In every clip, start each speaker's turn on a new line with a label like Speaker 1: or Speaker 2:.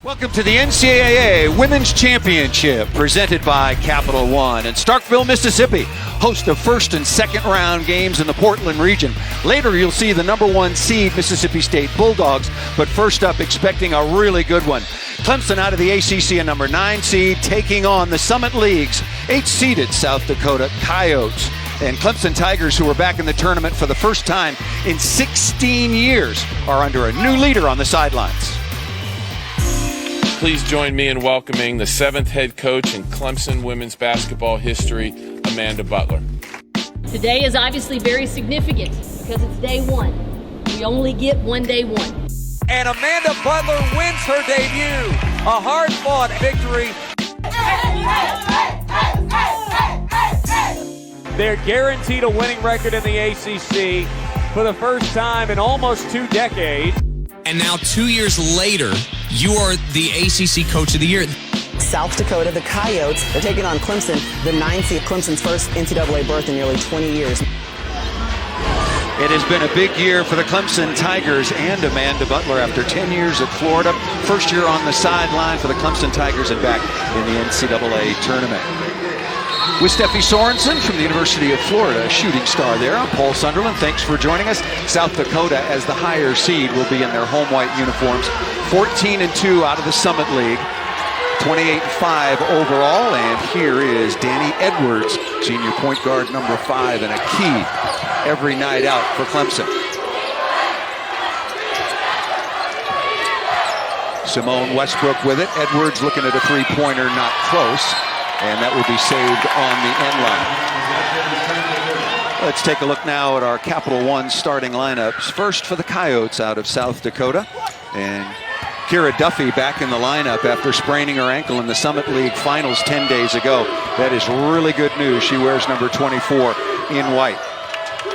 Speaker 1: Welcome to the NCAA Women's Championship presented by Capital One. And Starkville, Mississippi, host of first and second round games in the Portland region. Later you'll see the number 1 seed Mississippi State Bulldogs, but first up expecting a really good one. Clemson out of the ACC, a number 9 seed, taking on the Summit League's 8th-seeded South Dakota Coyotes. And Clemson Tigers, who are back in the tournament for the first time in 16 years, are under a new leader on the sidelines.
Speaker 2: Please join me in welcoming the 7th head coach in Clemson women's basketball history, Amanda Butler.
Speaker 3: Today is obviously very significant because it's day one. We only get one day one.
Speaker 4: And Amanda Butler wins her debut. A hard-fought victory. They're guaranteed a winning record in the ACC for the first time in almost 2 decades.
Speaker 5: And now 2 years later, you are the ACC Coach of the Year.
Speaker 6: South Dakota, the Coyotes, they're taking on Clemson, the 9th seed, Clemson's first NCAA berth in nearly 20 years.
Speaker 1: It has been a big year for the Clemson Tigers and Amanda Butler after 10 years at Florida. First year on the sideline for the Clemson Tigers and back in the NCAA tournament. With Steffi Sorensen from the University of Florida, a shooting star there. I'm Paul Sunderland. Thanks for joining us. South Dakota, as the higher seed, will be in their home white uniforms. 14-2 out of the Summit League. 28-5 overall. And here is Danny Edwards, senior point guard number 5, and a key every night out for Clemson. Simone Westbrook with it. Edwards looking at a three-pointer, not close. And that will be saved on the end line. Let's take a look now at our Capital One starting lineups. First for the Coyotes out of South Dakota. And Kira Duffy back in the lineup after spraining her ankle in the Summit League Finals 10 days ago. That is really good news. She wears number 24 in white.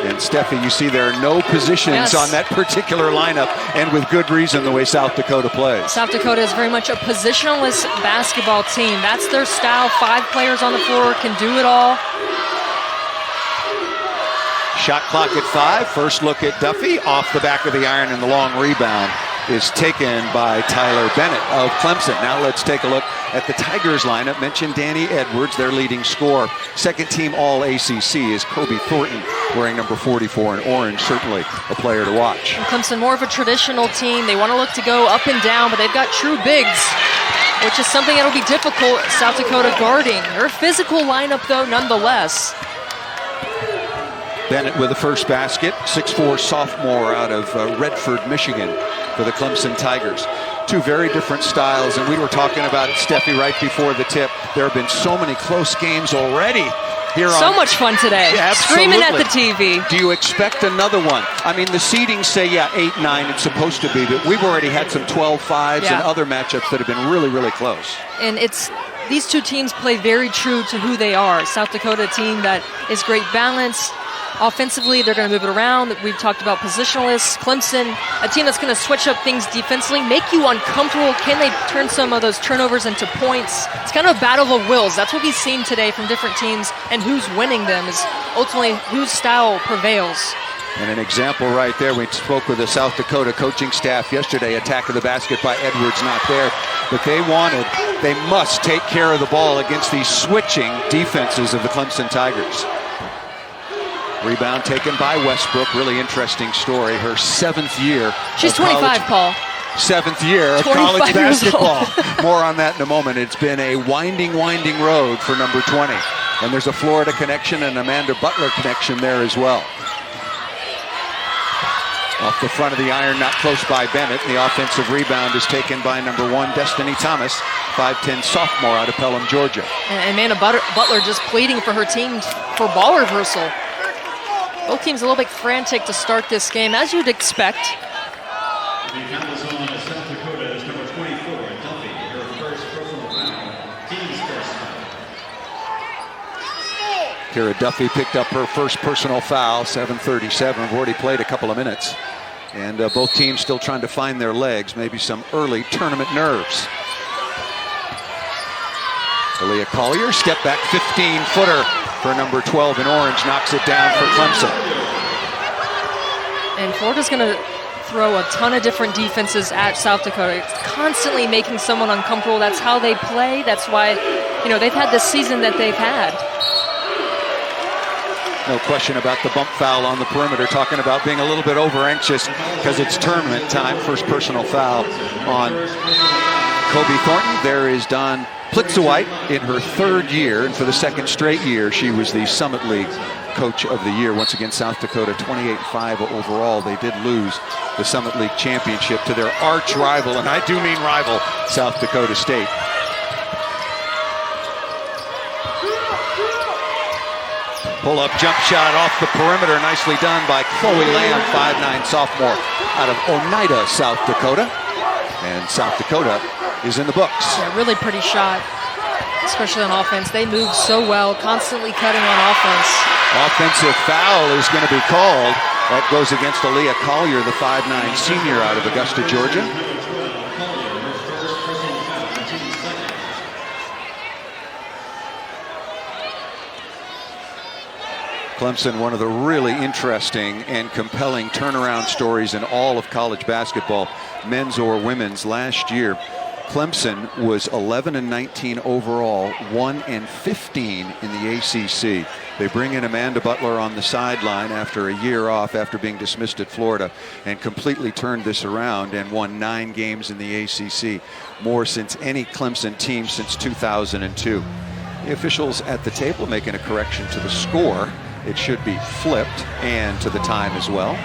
Speaker 1: And Steffi, you see there are no positions on that particular lineup, and with good reason the way South Dakota plays.
Speaker 7: South Dakota is very much a positionless basketball team. That's their style. 5 players on the floor can do it all.
Speaker 1: Shot clock at 5. First look at Duffy off the back of the iron, and the long rebound is taken by Tyler Bennett of Clemson. Now let's take a look at the Tigers lineup. Mentioned Danny Edwards, their leading scorer. Second team All-ACC is Kobe Thornton, wearing number 44 in orange. Certainly a player to watch.
Speaker 7: And Clemson, more of a traditional team. They want to look to go up and down, but they've got true bigs, which is something that will be difficult South Dakota guarding. They're a physical lineup, though, nonetheless.
Speaker 1: Bennett with the first basket, 6'4" sophomore out of Redford, Michigan, for the Clemson Tigers. 2 very different styles, and we were talking about it, Steffi, right before the tip. There have been so many close games already here on.
Speaker 7: So much fun today.
Speaker 1: Yeah,
Speaker 7: screaming at the TV.
Speaker 1: Do you expect another one? I mean, the seedings say, 8-9, it's supposed to be, but we've already had some 12-5s and other matchups that have been really, really close.
Speaker 7: And these 2 teams play very true to who they are. South Dakota, a team that is great balance. Offensively, they're going to move it around. We've talked about positionalists. Clemson, a team that's going to switch up things defensively, make you uncomfortable. Can they turn some of those turnovers into points? It's kind of a battle of wills. That's what we've seen today from different teams, and who's winning them is ultimately whose style prevails.
Speaker 1: And an example right there, we spoke with the South Dakota coaching staff yesterday. Attack of the basket by Edwards, not there. But they must take care of the ball against these switching defenses of the Clemson Tigers. Rebound taken by Westbrook. Really interesting story. Her 7th year.
Speaker 7: She's 25, Paul.
Speaker 1: 7th year of college basketball. More on that in a moment. It's been a winding road for number 20. And there's a Florida connection and Amanda Butler connection there as well. Off the front of the iron, not close by Bennett. The offensive rebound is taken by number 1, Destiny Thomas, 5'10" sophomore out of Pelham, Georgia.
Speaker 7: And Amanda Butler just pleading for her team for ball reversal. Both teams a little bit frantic to start this game, as you'd expect.
Speaker 1: Kira Duffy picked up her first personal foul, 7:37. We've already played a couple of minutes. And both teams still trying to find their legs, maybe some early tournament nerves. Aaliyah Collier, step back 15-footer for number 12 in orange, knocks it down for Clemson.
Speaker 7: And Florida's going to throw a ton of different defenses at South Dakota. It's constantly making someone uncomfortable. That's how they play. That's why, they've had this season that they've had.
Speaker 1: No question about the bump foul on the perimeter, talking about being a little bit over-anxious because it's tournament time. First personal foul on Kobe Thornton. There is Dawn Plitzowite in her 3rd year, and for the 2nd straight year, she was the Summit League Coach of the Year. Once again, South Dakota 28-5 overall. They did lose the Summit League Championship to their arch rival, and I do mean rival, South Dakota State. Pull-up jump shot off the perimeter, nicely done by Chloe Lamb, 5'9" sophomore out of Oneida, South Dakota. And South Dakota is in the books.
Speaker 7: Yeah, really pretty shot, especially on offense. They move so well, constantly cutting on offense.
Speaker 1: Offensive foul is going to be called. That goes against Aaliyah Collier, the 5'9" senior out of Augusta, Georgia. Clemson, one of the really interesting and compelling turnaround stories in all of college basketball, men's or women's. Last year, Clemson was 11-19 overall, 1-15 in the ACC. They bring in Amanda Butler on the sideline after a year off after being dismissed at Florida, and completely turned this around and won 9 games in the ACC, more since any Clemson team since 2002. The officials at the table making a correction to the score. It should be flipped, and to the time as well.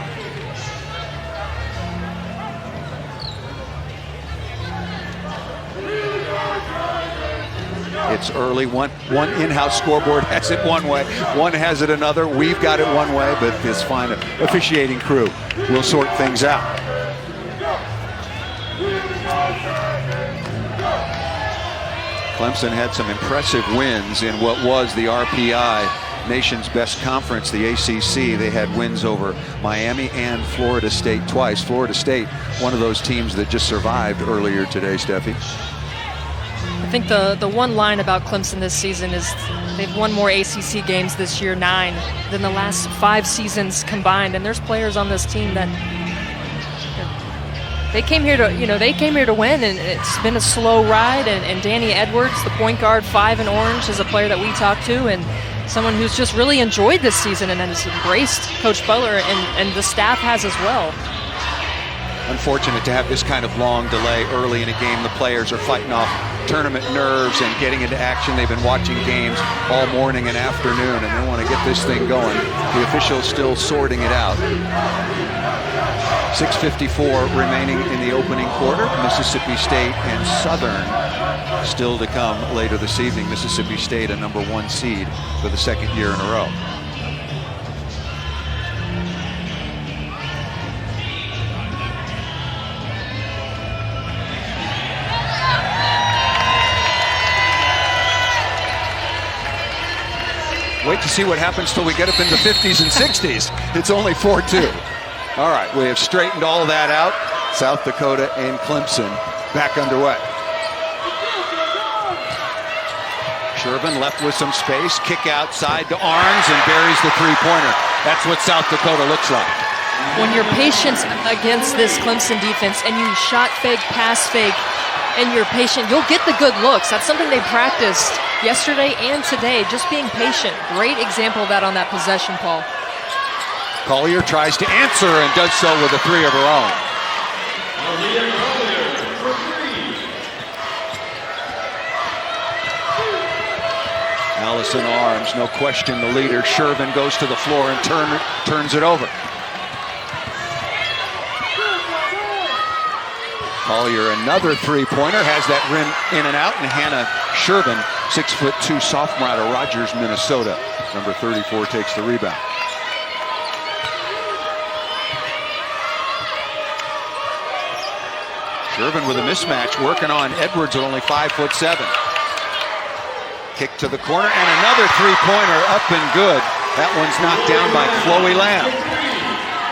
Speaker 1: It's early. One in-house scoreboard has it one way, one has it another. We've got it one way, but this fine officiating crew will sort things out. Clemson had some impressive wins in what was the RPI nation's best conference, the ACC. They had wins over Miami and Florida State twice. Florida State, one of those teams that just survived earlier today, Steffi.
Speaker 7: I think the one line about Clemson this season is they've won more ACC games this year, 9, than the last 5 seasons combined. And there's players on this team that they came here to win, and it's been a slow ride. And Danny Edwards, the point guard, 5 in orange, is a player that we talked to, and someone who's just really enjoyed this season and has embraced Coach Butler, and the staff has as well.
Speaker 1: Unfortunate to have this kind of long delay early in a game. The players are fighting off tournament nerves and getting into action. They've been watching games all morning and afternoon, and they want to get this thing going. The officials still sorting it out. 6:54 remaining in the opening quarter. Mississippi State and Southern still to come later this evening. Mississippi State, a number 1 seed for the 2nd year in a row. Wait to see what happens till we get up in the 50s and 60s. It's only 4-2. All right, we have straightened all that out. South Dakota and Clemson back underway. Shervin left with some space, kick outside to Arms, and buries the 3-pointer. That's what South Dakota looks like.
Speaker 7: When you're patient against this Clemson defense and you shot fake, pass fake, and you're patient, you'll get the good looks. That's something they practiced yesterday and today, just being patient. Great example of that on that possession, Paul.
Speaker 1: Collier tries to answer and does so with a 3 of her own. Allison Arms, no question the leader. Shervin goes to the floor and turns it over. Collier, another 3-pointer, has that rim in and out, and Hannah Shervin, 6'2" sophomore out of Rogers, Minnesota. Number 34 takes the rebound. Shervin with a mismatch, working on Edwards at only 5'7". Kick to the corner, and another 3-pointer up and good. That one's knocked down by Chloe Lamb.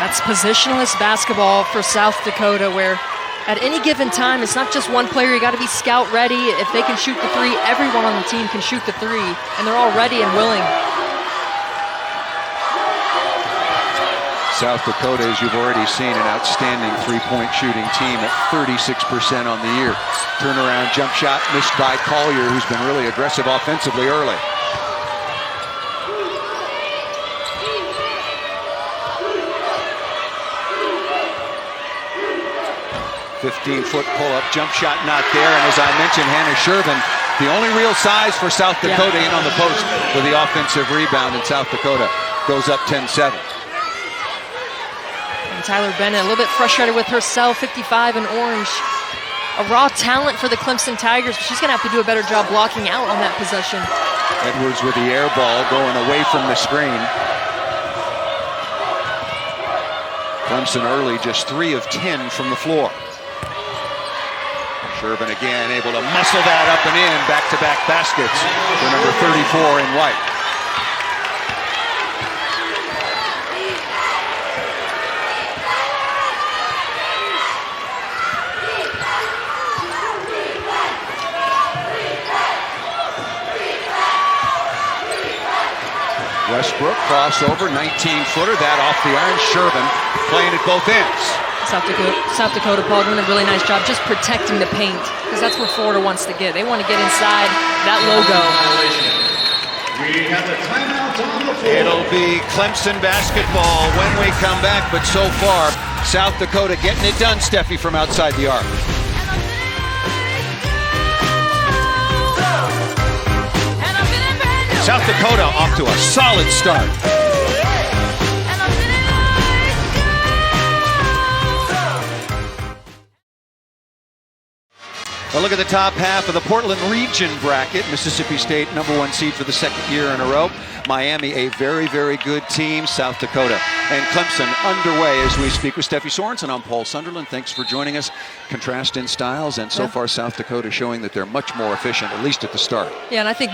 Speaker 7: That's positionless basketball for South Dakota, where at any given time, it's not just one player. You got to be scout ready. If they can shoot the 3, everyone on the team can shoot the 3, and they're all ready and willing.
Speaker 1: South Dakota, as you've already seen, an outstanding three-point shooting team at 36% on the year. Turnaround jump shot missed by Collier, who's been really aggressive offensively early. 15-foot pull-up jump shot not there, and as I mentioned, Hannah Shervin, the only real size for South Dakota in on the post with the offensive rebound, and South Dakota goes up 10-7.
Speaker 7: And Tyler Bennett a little bit frustrated with herself, 55 in orange. A raw talent for the Clemson Tigers, but she's going to have to do a better job blocking out on that possession.
Speaker 1: Edwards with the air ball going away from the screen. Clemson early, just 3 of 10 from the floor. Shervin again able to muscle that up and in, back-to-back baskets for number 34 in white. Westbrook crossover, 19-footer, that off the iron. Shervin playing at both ends.
Speaker 7: South Dakota, Paul, doing a really nice job just protecting the paint, because that's where Florida wants to get. They want to get inside that logo.
Speaker 8: We have a timeout on the floor.
Speaker 1: It'll be Clemson basketball when we come back, but so far, South Dakota getting it done, Steffi, from outside the arc. South Dakota off to a solid start. A look at the top half of the Portland region bracket. Mississippi State, #1 seed for the second year in a row. Miami, a very, very good team. South Dakota and Clemson underway as we speak with Steffi Sorensen. I'm Paul Sunderland. Thanks for joining us. Contrast in styles, and so far South Dakota showing that they're much more efficient, at least at the start.
Speaker 7: Yeah, and I think,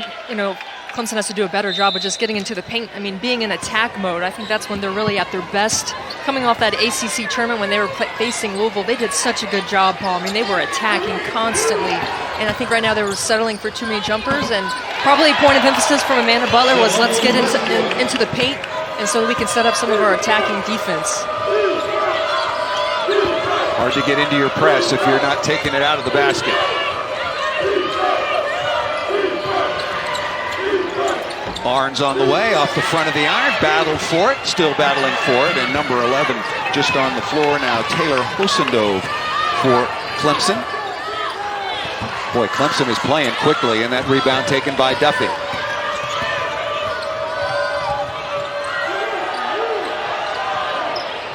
Speaker 7: Clemson has to do a better job of just getting into the paint. I mean, being in attack mode, I think that's when they're really at their best. Coming off that ACC tournament when they were facing Louisville, they did such a good job, Paul. I mean, they were attacking constantly. And I think right now they were settling for too many jumpers. And probably a point of emphasis from Amanda Butler was let's get into the paint, and so we can set up some of our attacking defense.
Speaker 1: Hard to get into your press if you're not taking it out of the basket. Barnes on the way, off the front of the iron, battled for it, still battling for it, and number 11 just on the floor now, Taylor Hosendove for Clemson. Boy, Clemson is playing quickly, and that rebound taken by Duffy.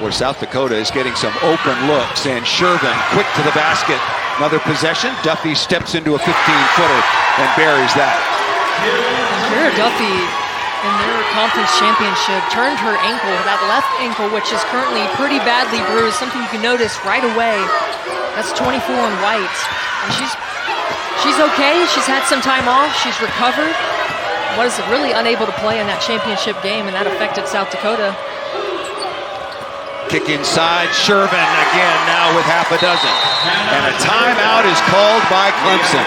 Speaker 1: Boy, South Dakota is getting some open looks, and Shervin quick to the basket. Another possession, Duffy steps into a 15-footer and buries that.
Speaker 7: Vera Duffy, in their conference championship, turned her ankle, that left ankle, which is currently pretty badly bruised, something you can notice right away. That's 24 in white. And she's okay. She's had some time off. She's recovered. Was really unable to play in that championship game, and that affected South Dakota.
Speaker 1: Kick inside, Shervin again now with half a dozen. And a timeout is called by Clemson.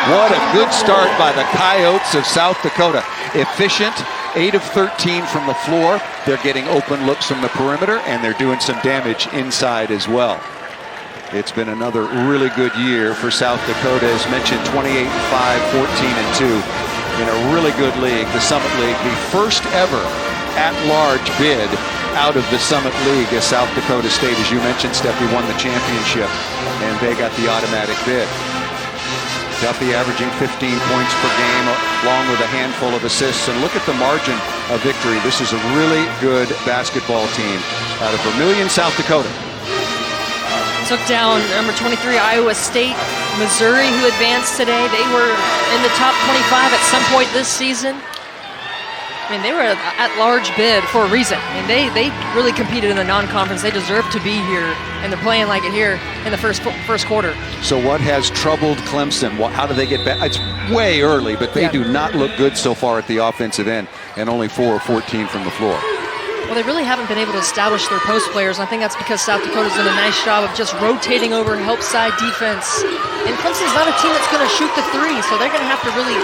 Speaker 1: What a good start by the Coyotes of South Dakota. Efficient, 8 of 13 from the floor. They're getting open looks from the perimeter, and they're doing some damage inside as well. It's been another really good year for South Dakota. As mentioned, 28-5, 14-2 in a really good league, the Summit League. The first ever at-large bid out of the Summit League as South Dakota State, as you mentioned, Steffi, won the championship, and they got the automatic bid. Duffy averaging 15 points per game, along with a handful of assists. And look at the margin of victory. This is a really good basketball team out of Vermillion, South Dakota.
Speaker 7: Took down number 23 Iowa State, Missouri, who advanced today. They were in the top 25 at some point this season. I mean, they were an at-large bid for a reason. I mean, they really competed in the non-conference. They deserve to be here, and they're playing like it here in the first quarter. So
Speaker 1: what has troubled Clemson? How do they get back? It's way early, but they do not look good so far at the offensive end, and only 4 of 14 from the floor.
Speaker 7: Well, they really haven't been able to establish their post players. I think that's because South Dakota's done a nice job of just rotating over help side defense. And Clemson's not a team that's going to shoot the three, so they're going to have to really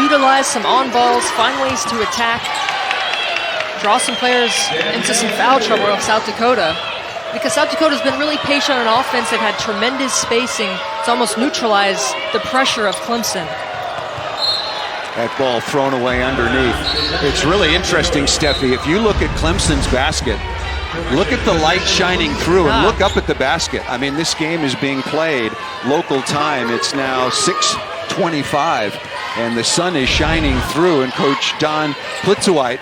Speaker 7: utilize some on balls, find ways to attack. draw some players into some foul trouble of South Dakota. Because South Dakota's been really patient on offense. They've had tremendous spacing to almost neutralize the pressure of Clemson.
Speaker 1: That ball thrown away underneath. It's really interesting, Steffi. If you look at Clemson's basket, look at the light shining through and look up at the basket. I mean, this game is being played local time. It's now 6:25, and the sun is shining through, and Coach Don Plitzowite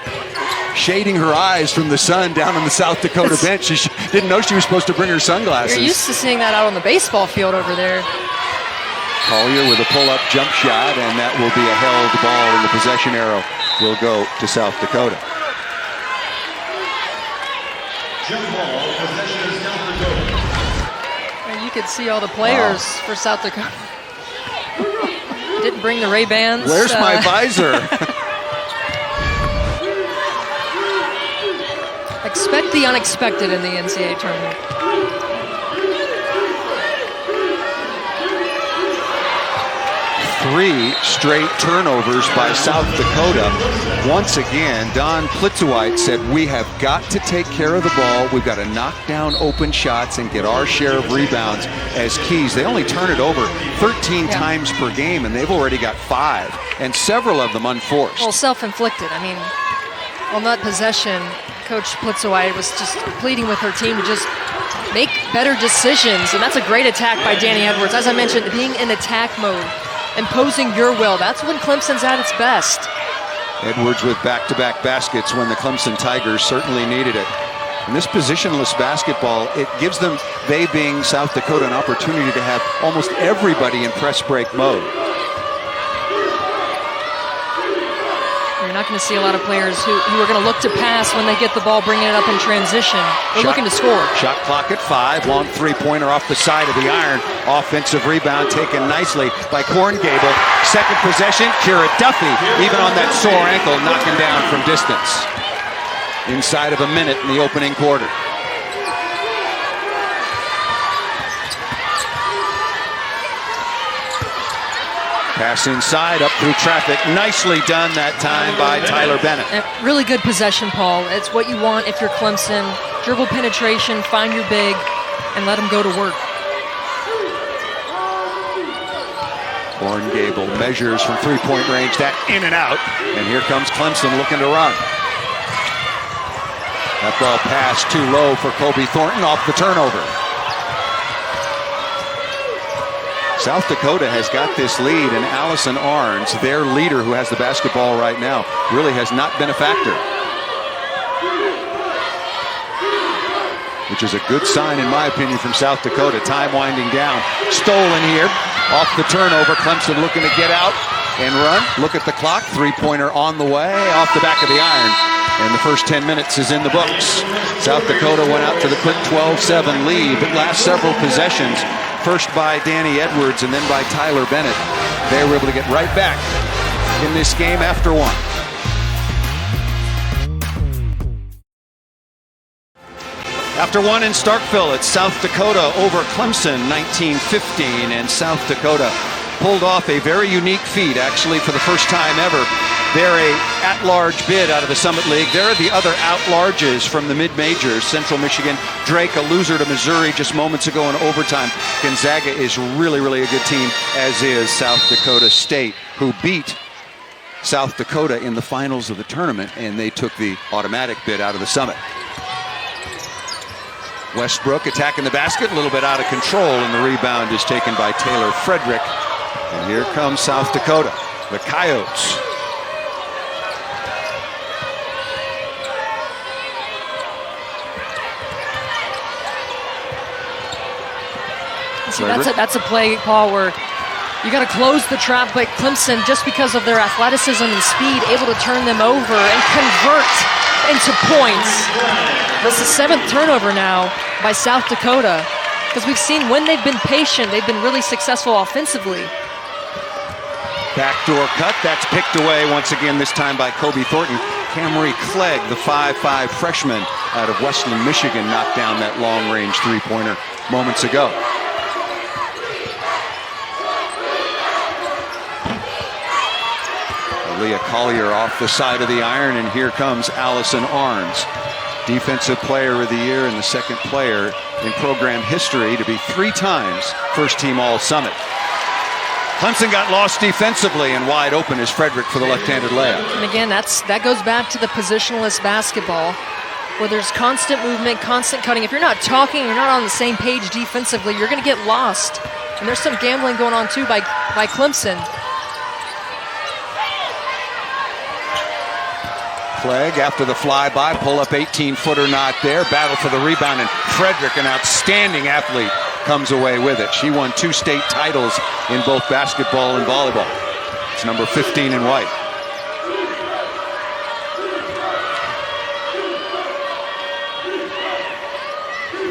Speaker 1: shading her eyes from the sun down on the South Dakota bench. She didn't know she was supposed to bring her sunglasses.
Speaker 7: You're used to seeing that out on the baseball field over there.
Speaker 1: Collier with a pull-up jump shot, and that will be a held ball, and the possession arrow will go to South Dakota.
Speaker 8: Jump ball, possession is South Dakota.
Speaker 7: And you could see all the players for South Dakota. Didn't bring the Ray-Bans.
Speaker 1: Where's my visor?
Speaker 7: Expect the unexpected in the NCAA tournament.
Speaker 1: Three straight turnovers by South Dakota. Once again, Don Plitzowite said, we have got to take care of the ball. We've got to knock down open shots and get our share of rebounds as keys. They only turn it over 13 times per game, and they've already got 5, and several of them unforced.
Speaker 7: Well, self-inflicted. I mean, on that possession, Coach Plitzowite was just pleading with her team to just make better decisions, and that's a great attack by Danny Edwards. As I mentioned, being in attack mode, imposing your will, that's when Clemson's at its best.
Speaker 1: Edwards with back-to-back baskets when the Clemson Tigers certainly needed it. And this positionless basketball, it gives them, they being South Dakota, an opportunity to have almost everybody in press break mode.
Speaker 7: You're not going to see a lot of players who are going to look to pass when they get the ball, bringing it up in transition. They're looking to score.
Speaker 1: Shot clock at 5. Long three-pointer off the side of the iron. Offensive rebound taken nicely by Korngable. Second possession, Kira Duffy, even on that sore ankle, knocking down from distance. Inside of a minute in the opening quarter. Pass inside, up through traffic. Nicely done that time by Tyler Bennett.
Speaker 7: Really good possession, Paul. It's what you want if you're Clemson. Dribble penetration, find your big, and let them go to work.
Speaker 1: Korngable measures from three-point range, that in and out. And here comes Clemson looking to run. That ball passed too low for Kobe Thornton off the turnover. South Dakota has got this lead, and Allison Arns, their leader who has the basketball right now, really has not been a factor. Which is a good sign, in my opinion, from South Dakota. Time winding down. Stolen here. Off the turnover. Clemson looking to get out and run. Look at the clock. Three-pointer on the way. Off the back of the iron. And the first 10 minutes is in the books. South Dakota went out to the quick 12-7 lead. But last several possessions, first by Danny Edwards and then by Tyler Bennett, they were able to get right back in this game after one. After one in Starkville, it's South Dakota over Clemson, 19-15, and South Dakota pulled off a very unique feat, actually, for the first time ever. They're a at-large bid out of the Summit League. There are the other at-larges from the mid-majors. Central Michigan, Drake, a loser to Missouri just moments ago in overtime. Gonzaga is really, really a good team, as is South Dakota State, who beat South Dakota in the finals of the tournament, and they took the automatic bid out of the Summit. Westbrook attacking the basket, a little bit out of control, and the rebound is taken by Taylor Frederick. And here comes South Dakota, the Coyotes.
Speaker 7: See, that's a play, Paul, where you got to close the trap, but Clemson, just because of their athleticism and speed, able to turn them over and convert into points. This is the 7th turnover now by South Dakota, because we've seen when they've been patient, they've been really successful offensively.
Speaker 1: Backdoor cut, that's picked away once again, this time by Kobe Thornton. Camry Clegg, the 5'5 freshman out of Westland, Michigan, knocked down that long-range three-pointer moments ago. Leah Collier off the side of the iron, and here comes Allison Arns, Defensive Player of the Year and the second player in program history to be 3 times first team All-Summit. Clemson got lost defensively, and wide open is Frederick for the left-handed layup.
Speaker 7: And again, that goes back to the positionless basketball, where there's constant movement, constant cutting. If you're not talking, you're not on the same page defensively, you're going to get lost. And there's some gambling going on too by Clemson.
Speaker 1: Clegg after the flyby, pull up 18-footer not there, battle for the rebound, and Frederick, an outstanding athlete, comes away with it. She won 2 state titles in both basketball and volleyball. It's number 15 in white.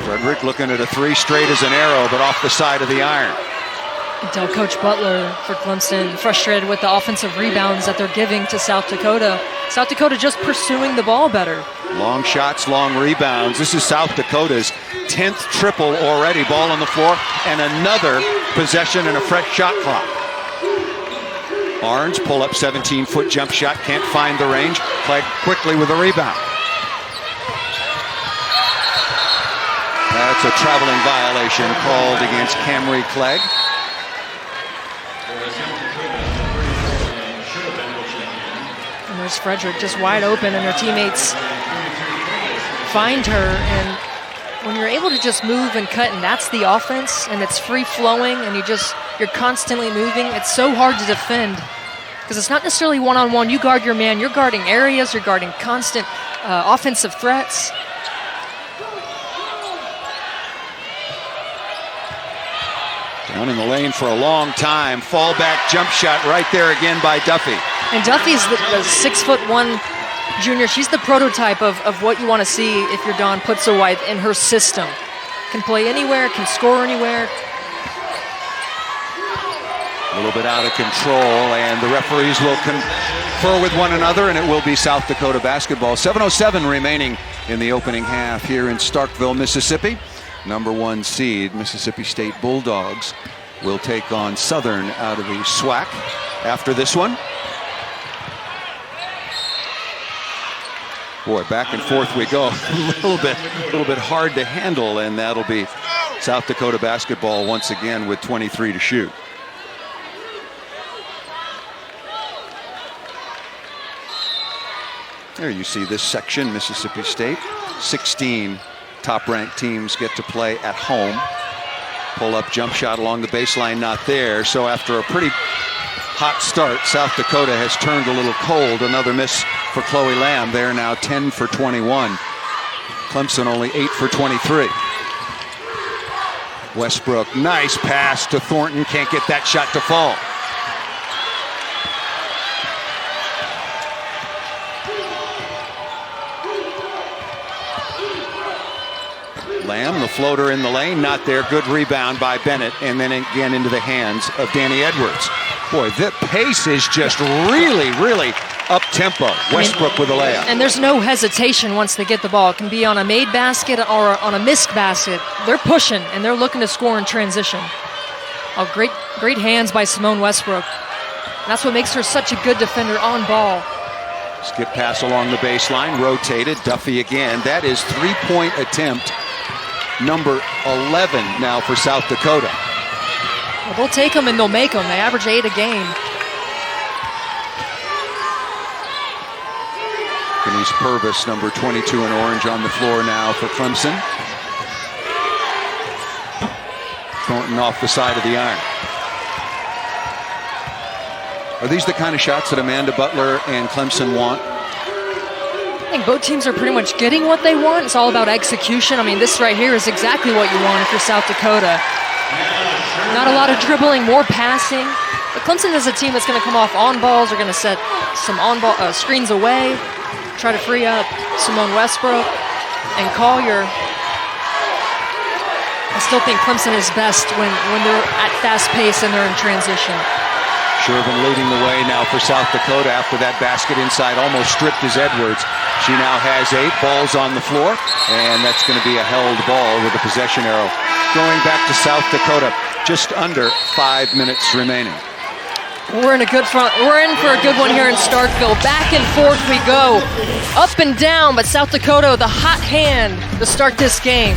Speaker 1: Frederick looking at a 3 straight as an arrow, but off the side of the iron.
Speaker 7: You tell Coach Butler for Clemson frustrated with the offensive rebounds that they're giving to South Dakota. South Dakota just pursuing the ball better.
Speaker 1: Long shots, long rebounds. This is South Dakota's 10th triple already. Ball on the floor, and another possession and a fresh shot clock. Arns pull up 17-foot jump shot, can't find the range. Clegg quickly with a rebound. That's a traveling violation called against Camry Clegg.
Speaker 7: And there's Frederick just wide open, and her teammates find her. And when you're able to just move and cut, and that's the offense, and it's free flowing, and you're constantly moving, it's so hard to defend because it's not necessarily one-on-one. You guard your man, you're guarding areas, you're guarding constant offensive threats.
Speaker 1: Down in the lane for a long time. Fallback jump shot right there again by Duffy.
Speaker 7: And Duffy's the 6'1" junior. She's the prototype of what you want to see if you're Dawn Putzerweith in her system. Can play anywhere, can score anywhere.
Speaker 1: A little bit out of control, and the referees will confer with one another, and it will be South Dakota basketball. 7:07 remaining in the opening half here in Starkville, Mississippi. Number 1 seed, Mississippi State Bulldogs, will take on Southern out of the SWAC after this one. Boy, back and forth we go. a little bit hard to handle, and that'll be South Dakota basketball once again with 23 to shoot. There you see this section, Mississippi State. 16 top-ranked teams get to play at home. Pull-up jump shot along the baseline, not there. So after a pretty hot start, South Dakota has turned a little cold. Another miss for Chloe Lamb. They're now 10 for 21. Clemson only 8 for 23. Westbrook, nice pass to Thornton. Can't get that shot to fall. Lamb, the floater in the lane, not there. Good rebound by Bennett, and then again into the hands of Danny Edwards. Boy, the pace is just really, really up-tempo. Westbrook with a layup.
Speaker 7: And there's no hesitation once they get the ball. It can be on a made basket or on a missed basket. They're pushing, and they're looking to score in transition. Oh, great hands by Simone Westbrook. And that's what makes her such a good defender on ball.
Speaker 1: Skip pass along the baseline, rotated. Duffy again. That is three-point attempt number 11 now for South Dakota.
Speaker 7: Well, they'll take them and they'll make them. They average 8 a game.
Speaker 1: Denise Purvis, number 22 in orange, on the floor now for Clemson. Thornton off the side of the iron. Are these the kind of shots that Amanda Butler and Clemson want?
Speaker 7: I think both teams are pretty much getting what they want. It's all about execution. I mean, this right here is exactly what you want if you're South Dakota. Not a lot of dribbling, more passing. But Clemson is a team that's going to come off on balls. They're going to set some on-ball screens away, try to free up Simone Westbrook and Collier. I still think Clemson is best when they're at fast pace and they're in transition.
Speaker 1: Shervin leading the way now for South Dakota after that basket inside, almost stripped as Edwards. She now has 8 balls on the floor, and that's going to be a held ball with a possession arrow. Going back to South Dakota, just under 5 minutes remaining.
Speaker 7: We're in for a good one here in Starkville. Back and forth we go. Up and down, but South Dakota, the hot hand to start this game.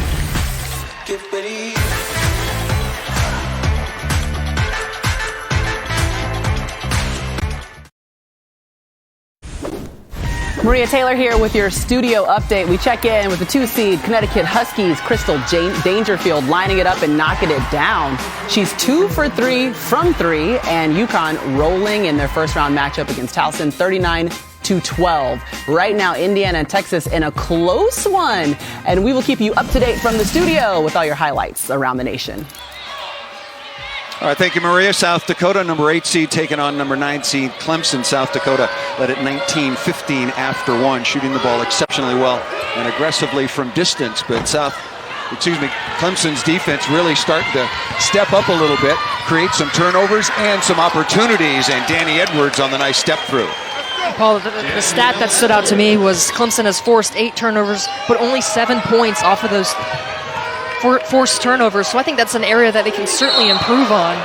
Speaker 9: Maria Taylor here with your studio update. We check in with the 2-seed Connecticut Huskies, Crystal Dangerfield, lining it up and knocking it down. She's 2 for 3 from 3, and UConn rolling in their first round matchup against Towson, 39-12. Right now, Indiana and Texas in a close one, and we will keep you up to date from the studio with all your highlights around the nation.
Speaker 1: All right, thank you, Maria. South Dakota, number 8 seed, taking on number 9 seed Clemson. South Dakota led at 19-15 after 1, shooting the ball exceptionally well and aggressively from distance. But Clemson's defense really starting to step up a little bit, create some turnovers and some opportunities. And Danny Edwards on the nice step through.
Speaker 7: Paul, the stat that stood out to me was Clemson has forced 8 turnovers, but only 7 points off of those forced turnovers, so I think that's an area that they can certainly improve on.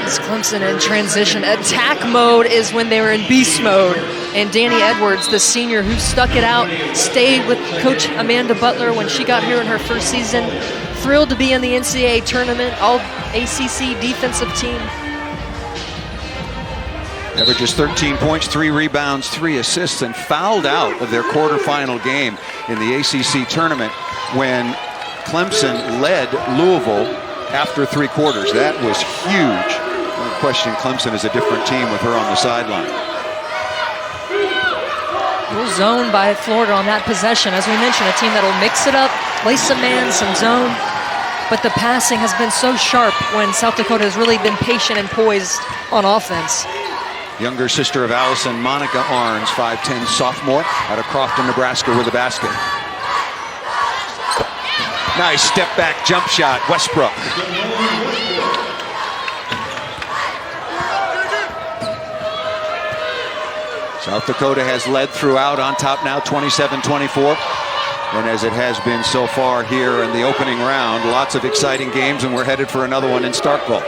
Speaker 7: It's Clemson in transition. Attack mode is when they were in beast mode. And Danny Edwards, the senior who stuck it out, stayed with Coach Amanda Butler when she got here in her first season. Thrilled to be in the NCAA tournament, all ACC defensive team.
Speaker 1: Averages 13 points, 3 rebounds, 3 assists, and fouled out of their quarterfinal game in the ACC tournament when Clemson led Louisville after 3 quarters. That was huge. No question, Clemson is a different team with her on the sideline.
Speaker 7: Little zone by Florida on that possession. As we mentioned, a team that will mix it up, play some man, some zone. But the passing has been so sharp when South Dakota has really been patient and poised on offense.
Speaker 1: Younger sister of Allison, Monica Arns, 5'10", sophomore, out of Crofton, Nebraska, with a basket. Nice step back jump shot, Westbrook. South Dakota has led throughout, on top now, 27-24. And as it has been so far here in the opening round, lots of exciting games, and we're headed for another one in Starkville.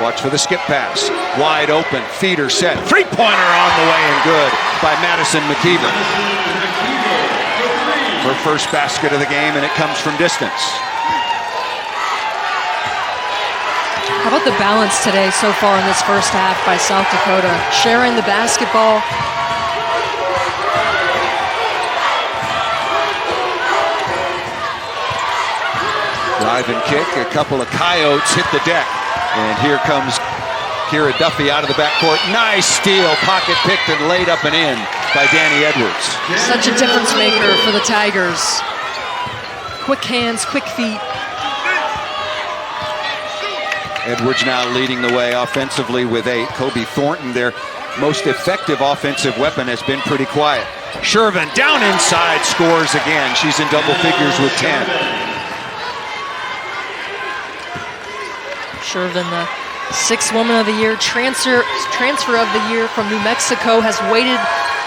Speaker 1: Watch for the skip pass. Wide open. Feeder set. Three-pointer on the way and good by Madison McKeever. Her first basket of the game, and it comes from distance.
Speaker 7: How about the balance today so far in this first half by South Dakota? Sharing the basketball.
Speaker 1: Drive and kick. A couple of Coyotes hit the deck. And here comes Kira Duffy out of the backcourt. Nice steal, pocket picked and laid up and in by Danny Edwards.
Speaker 7: Such a difference maker for the Tigers. Quick hands, quick feet.
Speaker 1: Edwards now leading the way offensively with 8. Kobe Thornton, their most effective offensive weapon, has been pretty quiet. Shervin down inside, scores again. She's in double figures with 10.
Speaker 7: Shervin, the 6th Woman of the Year, transfer of the year from New Mexico, has waited,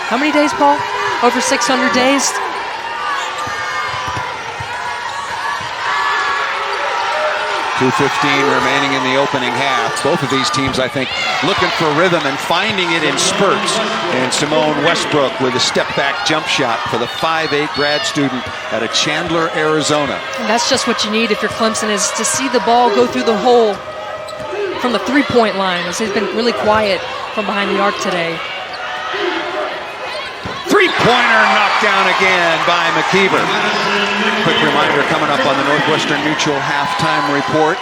Speaker 7: how many days, Paul? Over 600 days?
Speaker 1: 2:15 remaining in the opening half. Both of these teams, I think, looking for rhythm and finding it in spurts. And Simone Westbrook with a step-back jump shot for the 5'8" grad student out of Chandler, Arizona.
Speaker 7: And that's just what you need if you're Clemson, is to see the ball go through the hole from the three-point line, as they've been really quiet from behind the arc today.
Speaker 1: Three-pointer knocked down again by McKeever. Quick reminder coming up on the Northwestern Mutual halftime report.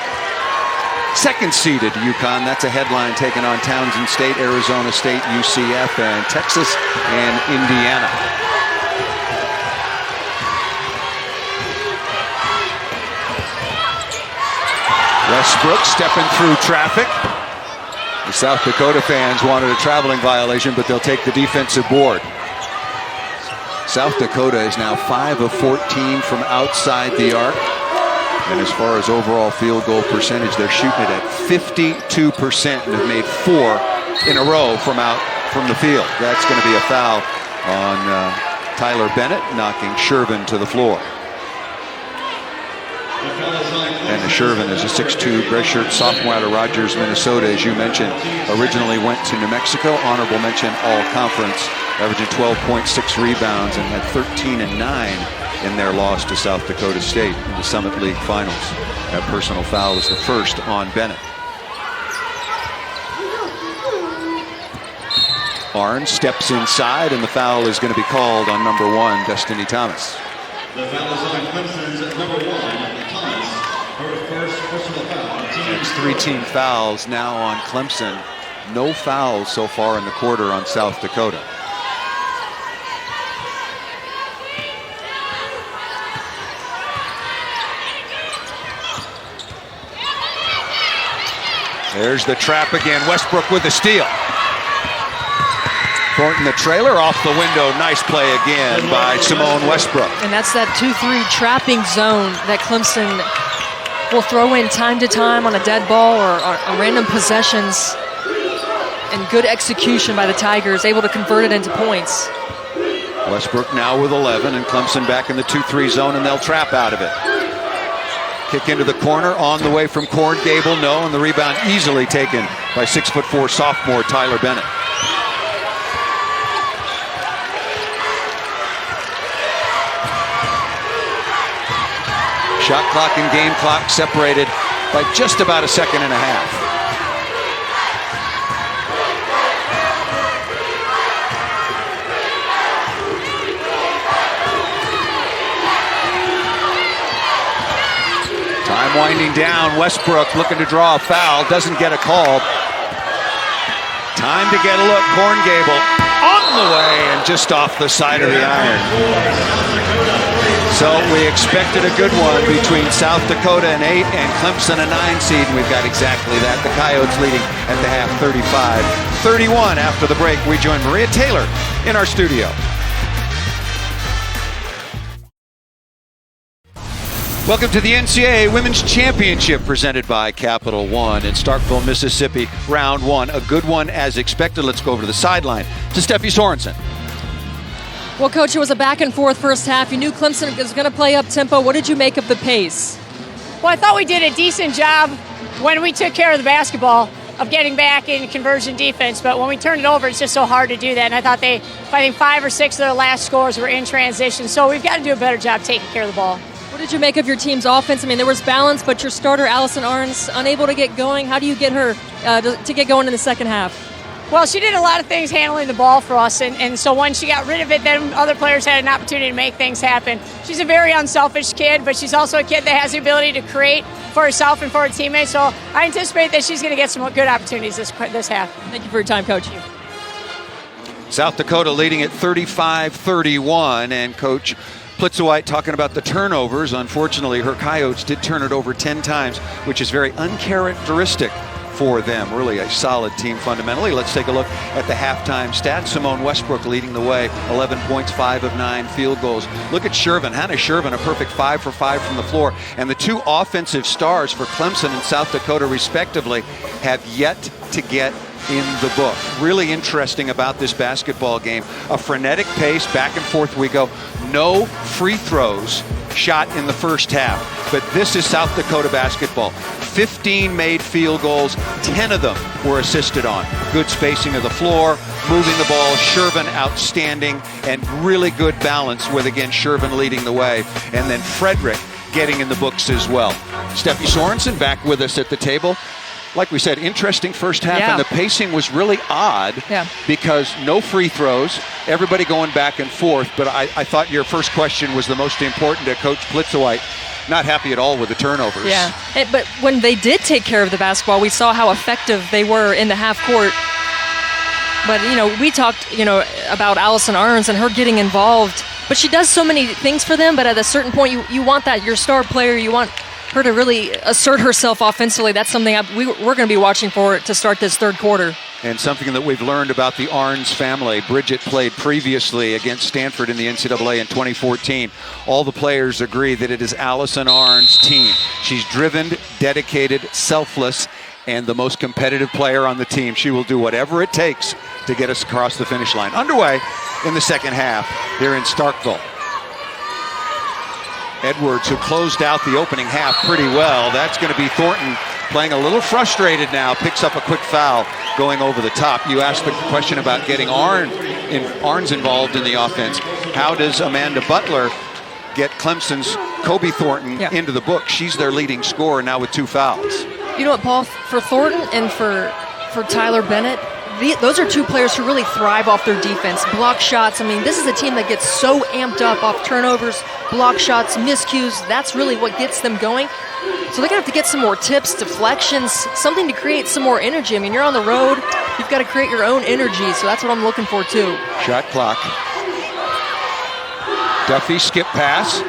Speaker 1: 2nd seeded UConn, that's a headline, taking on Townsend State, Arizona State, UCF, and Texas and Indiana. Westbrook stepping through traffic. The South Dakota fans wanted a traveling violation, but they'll take the defensive board. South Dakota is now 5 of 14 from outside the arc. And as far as overall field goal percentage, they're shooting it at 52% and have made 4 in a row from the field. That's going to be a foul on Tyler Bennett, knocking Shervin to the floor. And Shervin is a 6'2", redshirt sophomore out of Rogers, Minnesota, as you mentioned. Originally went to New Mexico, honorable mention all-conference, averaging 12.6 rebounds and had 13 and 9 in their loss to South Dakota State in the Summit League Finals. That personal foul was the first on Bennett. Barnes steps inside, and the foul is going to be called on number 1, Destiny Thomas.
Speaker 8: The foul is on Clemson's number 1, Thomas. Her first personal foul.
Speaker 1: It's 3 team fouls now on Clemson. No fouls so far in the quarter on South Dakota. There's the trap again. Westbrook with the steal. Thornton the trailer off the window. Nice play again by Simone Westbrook.
Speaker 7: And that's that 2-3 trapping zone that Clemson will throw in time to time on a dead ball or on random possessions. And good execution by the Tigers, able to convert it into points.
Speaker 1: Westbrook now with 11, and Clemson back in the 2-3 zone, and they'll trap out of it. Kick into the corner, on the way from Corn Gable, no, and the rebound easily taken by 6'4" sophomore Tyler Bennett. Shot clock and game clock separated by just about a second and a half. Time winding down. Westbrook looking to draw a foul. Doesn't get a call. Time to get a look. Corn Gable on the way and just off the side of the iron. So we expected a good one between South Dakota an 8 and Clemson a 9 seed. And we've got exactly that. The Coyotes leading at the half 35-31. After the break, we join Maria Taylor in our studio. Welcome to the NCAA Women's Championship presented by Capital One in Starkville, Mississippi. Round 1, a good one as expected. Let's go over to the sideline to Steffi Sorensen.
Speaker 7: Well, Coach, it was a back-and-forth first half. You knew Clemson was going to play up-tempo. What did you make of the pace?
Speaker 10: Well, I thought we did a decent job when we took care of the basketball of getting back in conversion defense, but when we turned it over, it's just so hard to do that. And I thought I think 5 or 6 of their last scores were in transition, so we've got to do a better job taking care of the ball.
Speaker 7: What did you make of your team's offense? I mean, there was balance, but your starter, Allison Arns, unable to get going. How do you get her to get going in the second half?
Speaker 10: Well, she did a lot of things handling the ball for us, and so when she got rid of it, then other players had an opportunity to make things happen. She's a very unselfish kid, but she's also a kid that has the ability to create for herself and for her teammates, so I anticipate that she's going to get some good opportunities this half.
Speaker 7: Thank you for your time, Coach.
Speaker 1: South Dakota leading at 35-31, and Coach Plitzowite talking about the turnovers. Unfortunately, her Coyotes did turn it over 10 times, which is very uncharacteristic for them. Really a solid team fundamentally. Let's take a look at the halftime stats. Simone Westbrook leading the way, 11 points, 5 of 9 field goals. Look at Shervin, Hannah Shervin, a perfect 5 for 5 from the floor. And the 2 offensive stars for Clemson and South Dakota respectively have yet to get in the book. Really interesting about this basketball game. A frenetic pace, back and forth we go. No free throws shot in the first half, but this is South Dakota basketball. 15 made field goals, 10 of them were assisted on. Good spacing of the floor, moving the ball. Shervin outstanding, and really good balance with, again, Shervin leading the way. And then Frederick getting in the books as well. Steffi Sorensen back with us at the table. Like we said, interesting first half, and the pacing was really odd because no free throws, everybody going back and forth. But I thought your first question was the most important to Coach Plitzowite. Not happy at all with the turnovers.
Speaker 7: Yeah, but when they did take care of the basketball, we saw how effective they were in the half court. But, we talked, about Allison Arns and her getting involved. But she does so many things for them, but at a certain point, you want that, your star player, you want her to really assert herself offensively. That's something we're going to be watching for to start this third quarter.
Speaker 1: And something that we've learned about the Arns family. Bridget played previously against Stanford in the NCAA in 2014. All the players agree that it is Allison Arns' team. She's driven, dedicated, selfless, and the most competitive player on the team. She will do whatever it takes to get us across the finish line. Underway in the second half here in Starkville. Edwards, who closed out the opening half pretty well. That's going to be Thornton playing a little frustrated now, picks up a quick foul going over the top. You asked the question about getting Arns involved in the offense. How does Amanda Butler get Clemson's Kobe Thornton into the book? She's their leading scorer now with 2 fouls.
Speaker 7: You know what, Paul? For Thornton and for Tyler Bennett, those are 2 players who really thrive off their defense. Block shots. I mean, this is a team that gets so amped up off turnovers, block shots, miscues. That's really what gets them going. So they're going to have to get some more tips, deflections, something to create some more energy. I mean, you're on the road. You've got to create your own energy. So that's what I'm looking for, too.
Speaker 1: Shot clock. Duffy skip pass.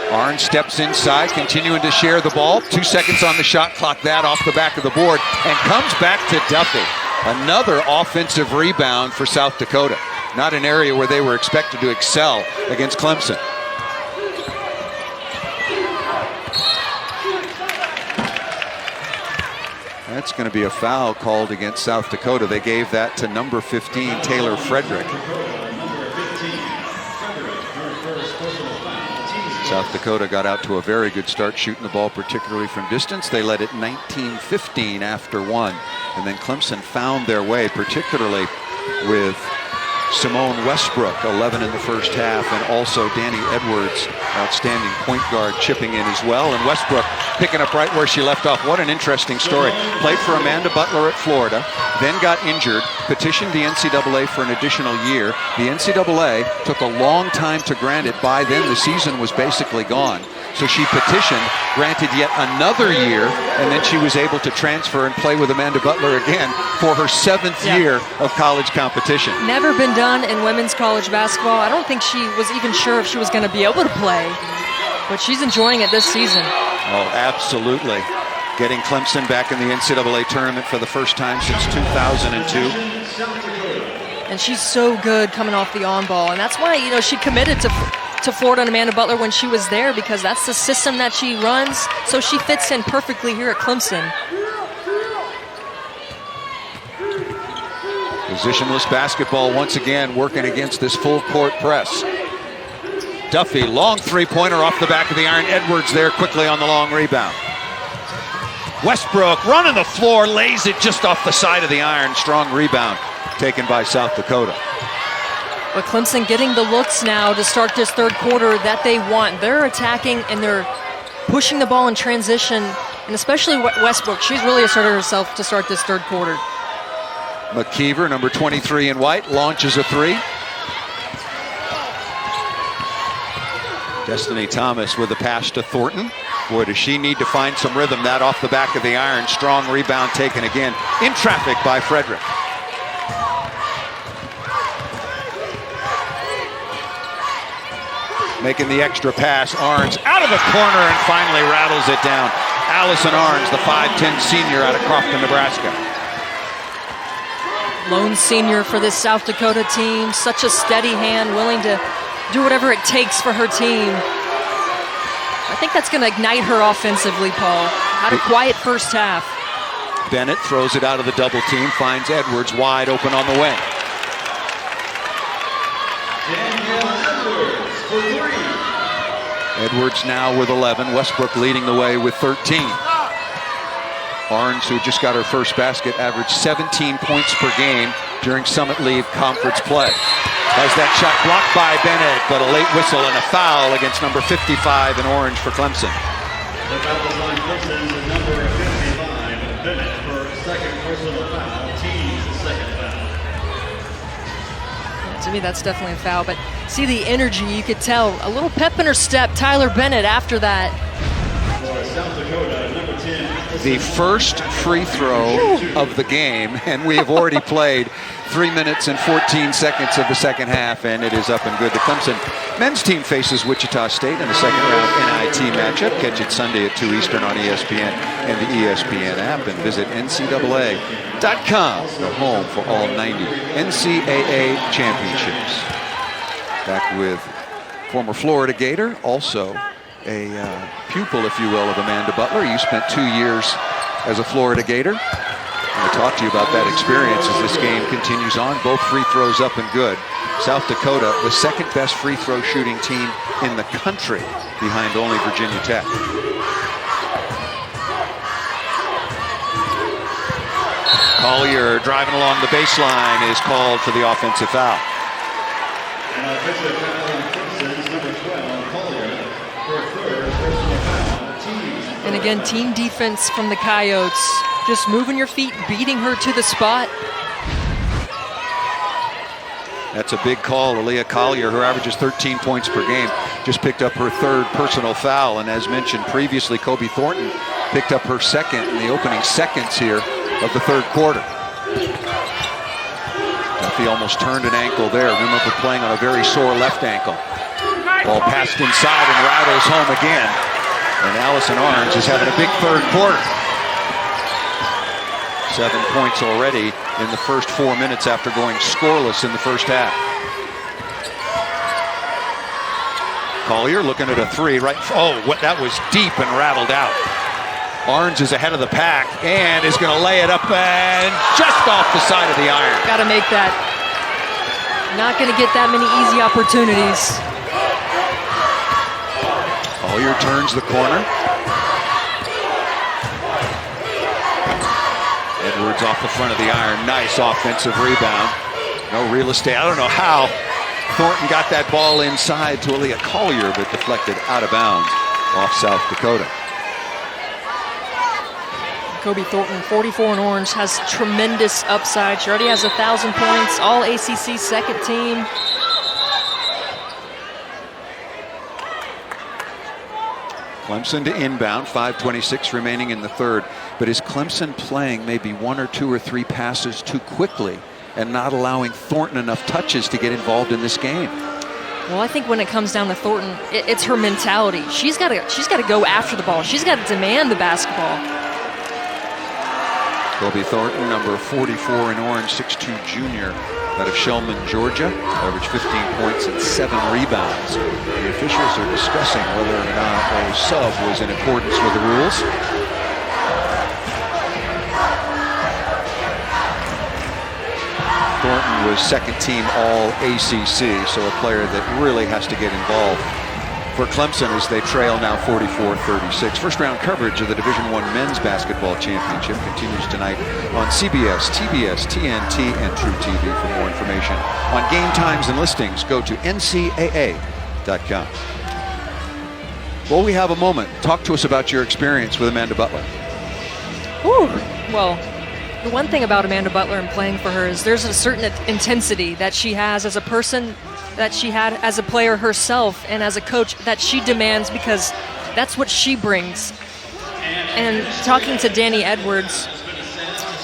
Speaker 1: Arns steps inside, continuing to share the ball. 2 seconds on the shot clock, that off the back of the board, and comes back to Duffy. Another offensive rebound for South Dakota. Not an area where they were expected to excel against Clemson. That's going to be a foul called against South Dakota. They gave that to number 15, Taylor Frederick. South Dakota got out to a very good start shooting the ball, particularly from distance. They led it 19-15 after 1. And then Clemson found their way, particularly with Simone Westbrook, 11 in the first half, and also Danny Edwards, outstanding point guard, chipping in as well. And Westbrook picking up right where she left off. What an interesting story. Played for Amanda Butler at Florida, then got injured, petitioned the NCAA for an additional year. The NCAA took a long time to grant it. By then, the season was basically gone. So she petitioned, granted yet another year, and then she was able to transfer and play with Amanda Butler again for her 7th year of college competition.
Speaker 7: Never been done in women's college basketball. I don't think she was even sure if she was going to be able to play, but she's enjoying it this season.
Speaker 1: Oh, absolutely. Getting Clemson back in the NCAA tournament for the first time since 2002.
Speaker 7: And she's so good coming off the on-ball, and that's why, you know, she committed to Florida and Amanda Butler when she was there, because that's the system that she runs, so she fits in perfectly here at Clemson.
Speaker 1: Positionless basketball once again working against this full court press. Duffy, long 3-pointer off the back of the iron. Edwards there quickly on the long rebound. Westbrook running the floor, lays it just off the side of the iron. Strong rebound taken by South Dakota.
Speaker 7: But Clemson getting the looks now to start this third quarter that they want. They're attacking and they're pushing the ball in transition, and especially Westbrook. She's really asserted herself to start this third quarter.
Speaker 1: McKeever, number 23 in white, launches a 3. Destiny Thomas with a pass to Thornton. Boy, does she need to find some rhythm. That off the back of the iron. Strong rebound taken again in traffic by Frederick. Making the extra pass, Arns out of the corner and finally rattles it down. Allison Arns, the 5'10" senior out of Crofton, Nebraska.
Speaker 7: Lone senior for this South Dakota team. Such a steady hand, willing to do whatever it takes for her team. I think that's going to ignite her offensively, Paul. Had a quiet first half.
Speaker 1: Bennett throws it out of the double team, finds Edwards wide open on the wing. Edwards now with 11. Westbrook leading the way with 13. Arns, who just got her first basket, averaged 17 points per game during Summit League conference play. Has that shot blocked by Bennett, but a late whistle and a foul against number 55 in orange for Clemson.
Speaker 8: The foul line, Clemson's number 55, Bennett, for second personal foul. Team's second foul.
Speaker 7: To me, that's definitely a foul, but see the energy, you could tell. A little pep in her step, Tyler Bennett after that.
Speaker 8: For South Dakota, number 10.
Speaker 1: The first free throw of the game, and we have already played 3 minutes and 14 seconds of the second half, and it is up and good. The Clemson men's team faces Wichita State in the second round NIT matchup. Catch it Sunday at 2 Eastern on ESPN and the ESPN app, and visit NCAA.com, the home for all 90 NCAA championships. Back with former Florida Gator, also a pupil, if you will, of Amanda Butler. You spent 2 years as a Florida Gator. I'm going to talk to you about that experience as this game continues on. Both free throws up and good. South Dakota, the second best free throw shooting team in the country, behind only Virginia Tech. Collier driving along the baseline is called for the offensive foul.
Speaker 8: And offensive foul on Clemson's number 12, Collier, for a third personal foul. Team.
Speaker 7: And again, team defense from the Coyotes. Just moving your feet, beating her to the spot.
Speaker 1: That's a big call. Aaliyah Collier, who averages 13 points per game, just picked up her third personal foul. And as mentioned previously, Kobe Thornton picked up her second in the opening seconds here of the third quarter. Duffy almost turned an ankle there. Remember playing on a very sore left ankle. Ball passed inside and rattles home again. And Allison Arns is having a big third quarter. 7 points already in the first 4 minutes after going scoreless in the first half. Collier looking at a three, right? Oh, that was deep and rattled out. Arns is ahead of the pack and is going to lay it up and just off the side of the iron.
Speaker 7: Got to make that. Not going to get that many easy opportunities.
Speaker 1: Collier turns the corner. Edwards off the front of the iron. Nice offensive rebound. No real estate. I don't know how Thornton got that ball inside to Aaliyah Collier, but deflected out of bounds off South Dakota.
Speaker 7: Kobe Thornton, 44 in orange, has tremendous upside. She already has 1,000 points, all ACC second team.
Speaker 1: Clemson to inbound, 5:26 remaining in the third. But is Clemson playing maybe 1 or 2 or 3 passes too quickly and not allowing Thornton enough touches to get involved in this game?
Speaker 7: Well, I think when it comes down to Thornton, it's her mentality. She's got to go after the ball. She's got to demand the basketball.
Speaker 1: Kobe Thornton, number 44 in orange, 6'2" junior out of Shellman, Georgia, averaged 15 points and 7 rebounds. The officials are discussing whether or not a sub was in accordance with the rules. Thornton was second team all ACC, so a player that really has to get involved for Clemson as they trail now 44-36. First round coverage of the Division I Men's Basketball Championship continues tonight on CBS, TBS, TNT, and True TV. For more information on game times and listings, go to ncaa.com. Well, we have a moment. Talk to us about your experience with Amanda Butler.
Speaker 7: Ooh, well, the one thing about Amanda Butler and playing for her is there's a certain intensity that she has as a person, that she had as a player herself, and as a coach that she demands, because that's what she brings. And talking to Danny Edwards,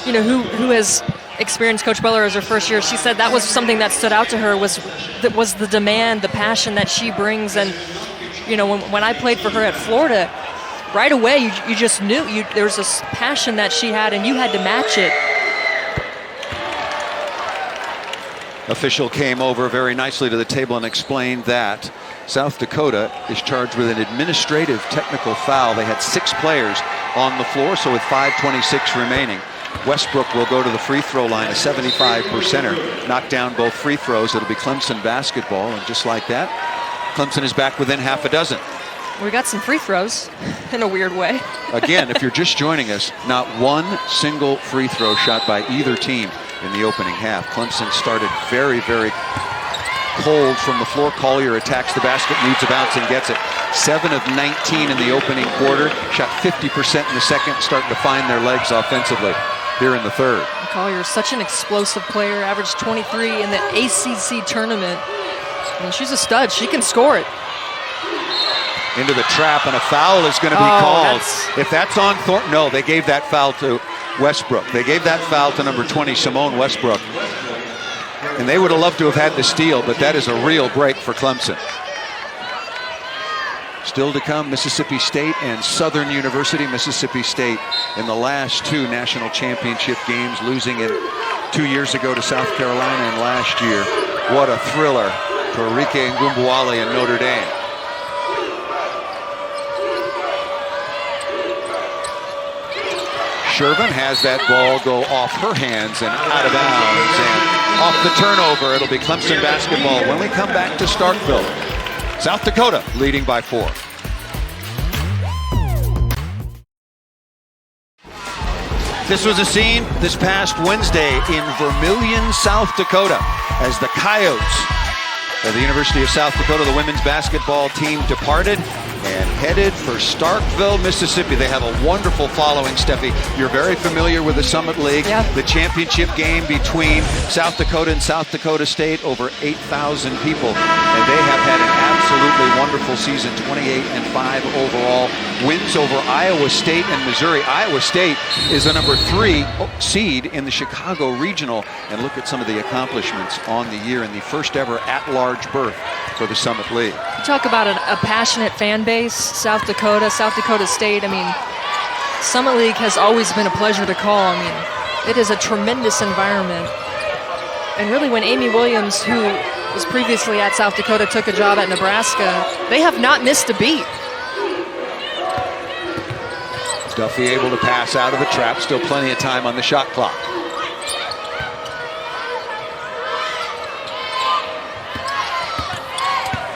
Speaker 7: you know, who has experienced Coach Butler as her first year, she said that was something that stood out to her was the demand, the passion that she brings. And you know, when I played for her at Florida, right away you just knew there was this passion that she had, and you had to match it.
Speaker 1: Official came over very nicely to the table and explained that South Dakota is charged with an administrative technical foul. They had 6 players on the floor, so with 5:26 remaining, Westbrook will go to the free throw line, a 75%er, knock down both free throws. It'll be Clemson basketball, and just like that, Clemson is back within half a dozen.
Speaker 7: We got some free throws in a weird way.
Speaker 1: Again, if you're just joining us, not one single free throw shot by either team in the opening half. Clemson started very, very cold from the floor. Collier attacks the basket, needs a bounce, and gets it. 7 of 19 in the opening quarter. Shot 50% in the second, starting to find their legs offensively here in the third.
Speaker 7: Collier is such an explosive player, averaged 23 in the ACC tournament. I mean, she's a stud. She can score it.
Speaker 1: Into the trap, and a foul is going to be called. If that's on Thornton, no, they gave that foul to Westbrook. They gave that foul to number 20, Simone Westbrook. And they would have loved to have had the steal, but that is a real break for Clemson. Still to come, Mississippi State and Southern University. Mississippi State in the last 2 national championship games, losing it 2 years ago to South Carolina and last year. What a thriller to Enrique Ngumbuale and Notre Dame. Shervin has that ball go off her hands and out of bounds, and off the turnover. It'll be Clemson basketball when we come back to Starkville. South Dakota leading by 4. This was a scene this past Wednesday in Vermillion, South Dakota, as the Coyotes of the University of South Dakota, the women's basketball team, departed and headed for Starkville, Mississippi. They have a wonderful following, Steffi. You're very familiar with the Summit League. Yeah. The championship game between South Dakota and South Dakota State, over 8,000 people. And they have had an absolutely wonderful season, 28-5 overall. Wins over Iowa State and Missouri. Iowa State is the number 3 seed in the Chicago Regional. And look at some of the accomplishments on the year in the first ever at-large berth for the Summit League.
Speaker 7: You talk about a passionate fan base, South Dakota State. I mean, Summit League has always been a pleasure to call. I mean, it is a tremendous environment. And really, when Amy Williams, who was previously at South Dakota, took a job at Nebraska, they have not missed a beat.
Speaker 1: Duffy able to pass out of the trap. Still plenty of time on the shot clock.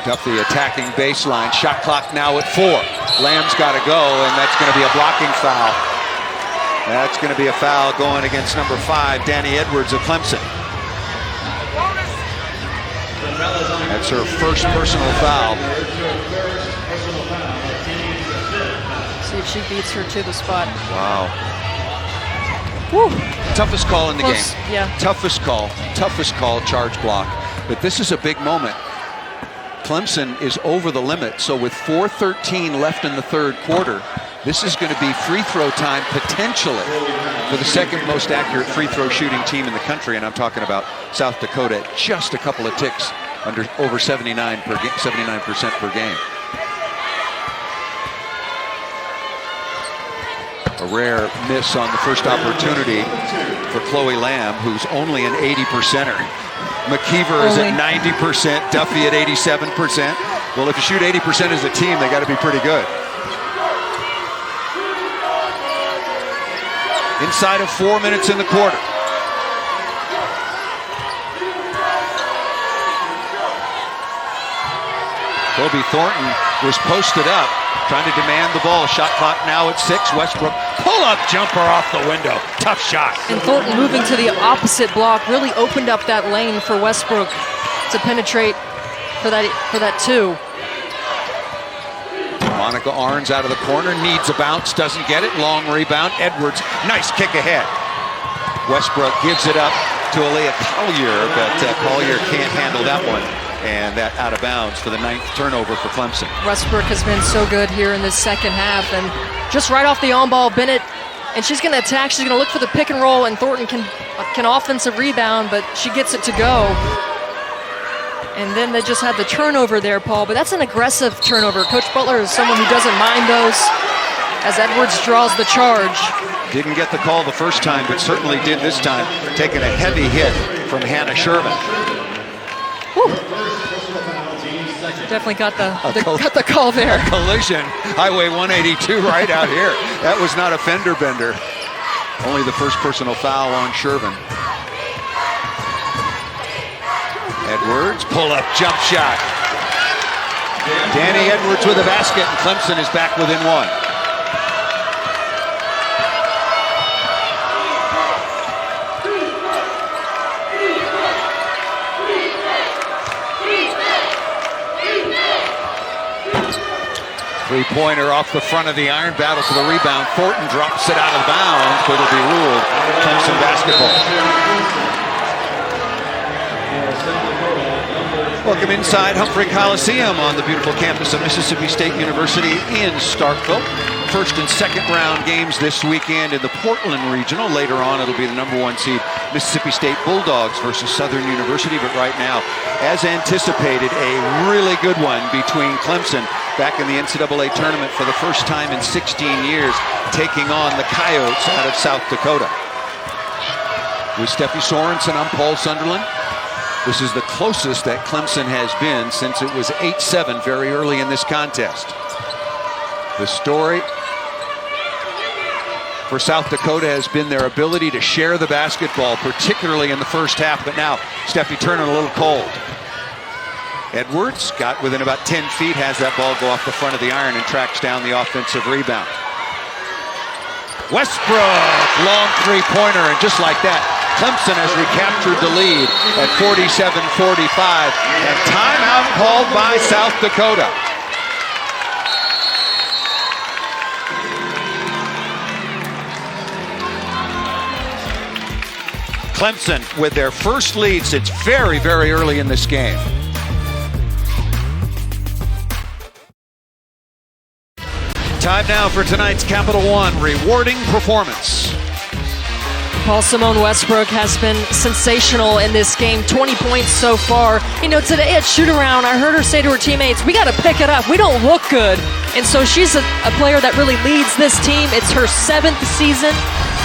Speaker 1: Duffy attacking baseline. Shot clock now at 4. Lamb's got to go, and that's going to be a blocking foul. That's going to be a foul going against number 5, Danny Edwards of Clemson. That's her first personal foul.
Speaker 7: See if she beats her to the spot.
Speaker 1: Wow.
Speaker 7: Woo.
Speaker 1: Toughest call in the game.
Speaker 7: Yeah.
Speaker 1: Toughest call, charge block. But this is a big moment. Clemson is over the limit, so with 4:13 left in the third quarter, this is going to be free throw time potentially for the second most accurate free throw shooting team in the country, and I'm talking about South Dakota, just a couple of ticks under over 79% per game. A rare miss on the first opportunity for Chloe Lamb, who's only an 80%er. McKeever is at 90%, Duffy at 87%. Well, if you shoot 80% as a team, they got to be pretty good. Inside of 4 minutes in the quarter. Kobe Thornton was posted up, trying to demand the ball. Shot clock now at 6. Westbrook pull-up jumper off the window. Tough shot.
Speaker 7: And Thornton moving to the opposite block really opened up that lane for Westbrook to penetrate for that 2.
Speaker 1: Monica Arns out of the corner, needs a bounce, doesn't get it. Long rebound. Edwards, nice kick ahead. Westbrook gives it up to Aaliyah Collier, but Collier can't handle that one. And that out of bounds for the 9th turnover for Clemson.
Speaker 7: Westbrook has been so good here in this second half, and just right off the on-ball, Bennett, and she's going to attack. She's going to look for the pick and roll, and Thornton can offensive rebound, but she gets it to go. And then they just had the turnover there, Paul, but that's an aggressive turnover. Coach Butler is someone who doesn't mind those as Edwards draws the charge.
Speaker 1: Didn't get the call the first time, but certainly did this time, taking a heavy hit from Hannah Sherman.
Speaker 7: Definitely got the call there.
Speaker 1: A collision, Highway 182 right out here. That was not a fender bender. Only the first personal foul on Sherman. Edwards, pull-up jump shot. Danny Edwards with a basket, and Clemson is back within 1. Three-pointer off the front of the iron, battle for the rebound. Thornton drops it out of bounds, but it'll be ruled Clemson basketball. Welcome inside Humphrey Coliseum on the beautiful campus of Mississippi State University in Starkville. First and second round games this weekend in the Portland Regional. Later on, it'll be the number 1 seed Mississippi State Bulldogs versus Southern University. But right now, as anticipated, a really good one between Clemson, back in the NCAA tournament for the first time in 16 years, taking on the Coyotes out of South Dakota. With Steffi Sorensen, I'm Paul Sunderland. This is the closest that Clemson has been since it was 8-7 very early in this contest. The story for South Dakota has been their ability to share the basketball, particularly in the first half. But now, Steffi turning a little cold. Edwards got within about 10 feet, has that ball go off the front of the iron and tracks down the offensive rebound. Westbrook, long three-pointer, and just like that, Clemson has recaptured the lead at 47-45, and timeout called by South Dakota. Clemson with their first lead since very, very early in this game. Time now for tonight's Capital One rewarding performance.
Speaker 7: Paul, Simone Westbrook has been sensational in this game, 20 points so far. You know, today at shoot-around, I heard her say to her teammates, we got to pick it up. We don't look good. And so she's a player that really leads this team. It's her 7th season.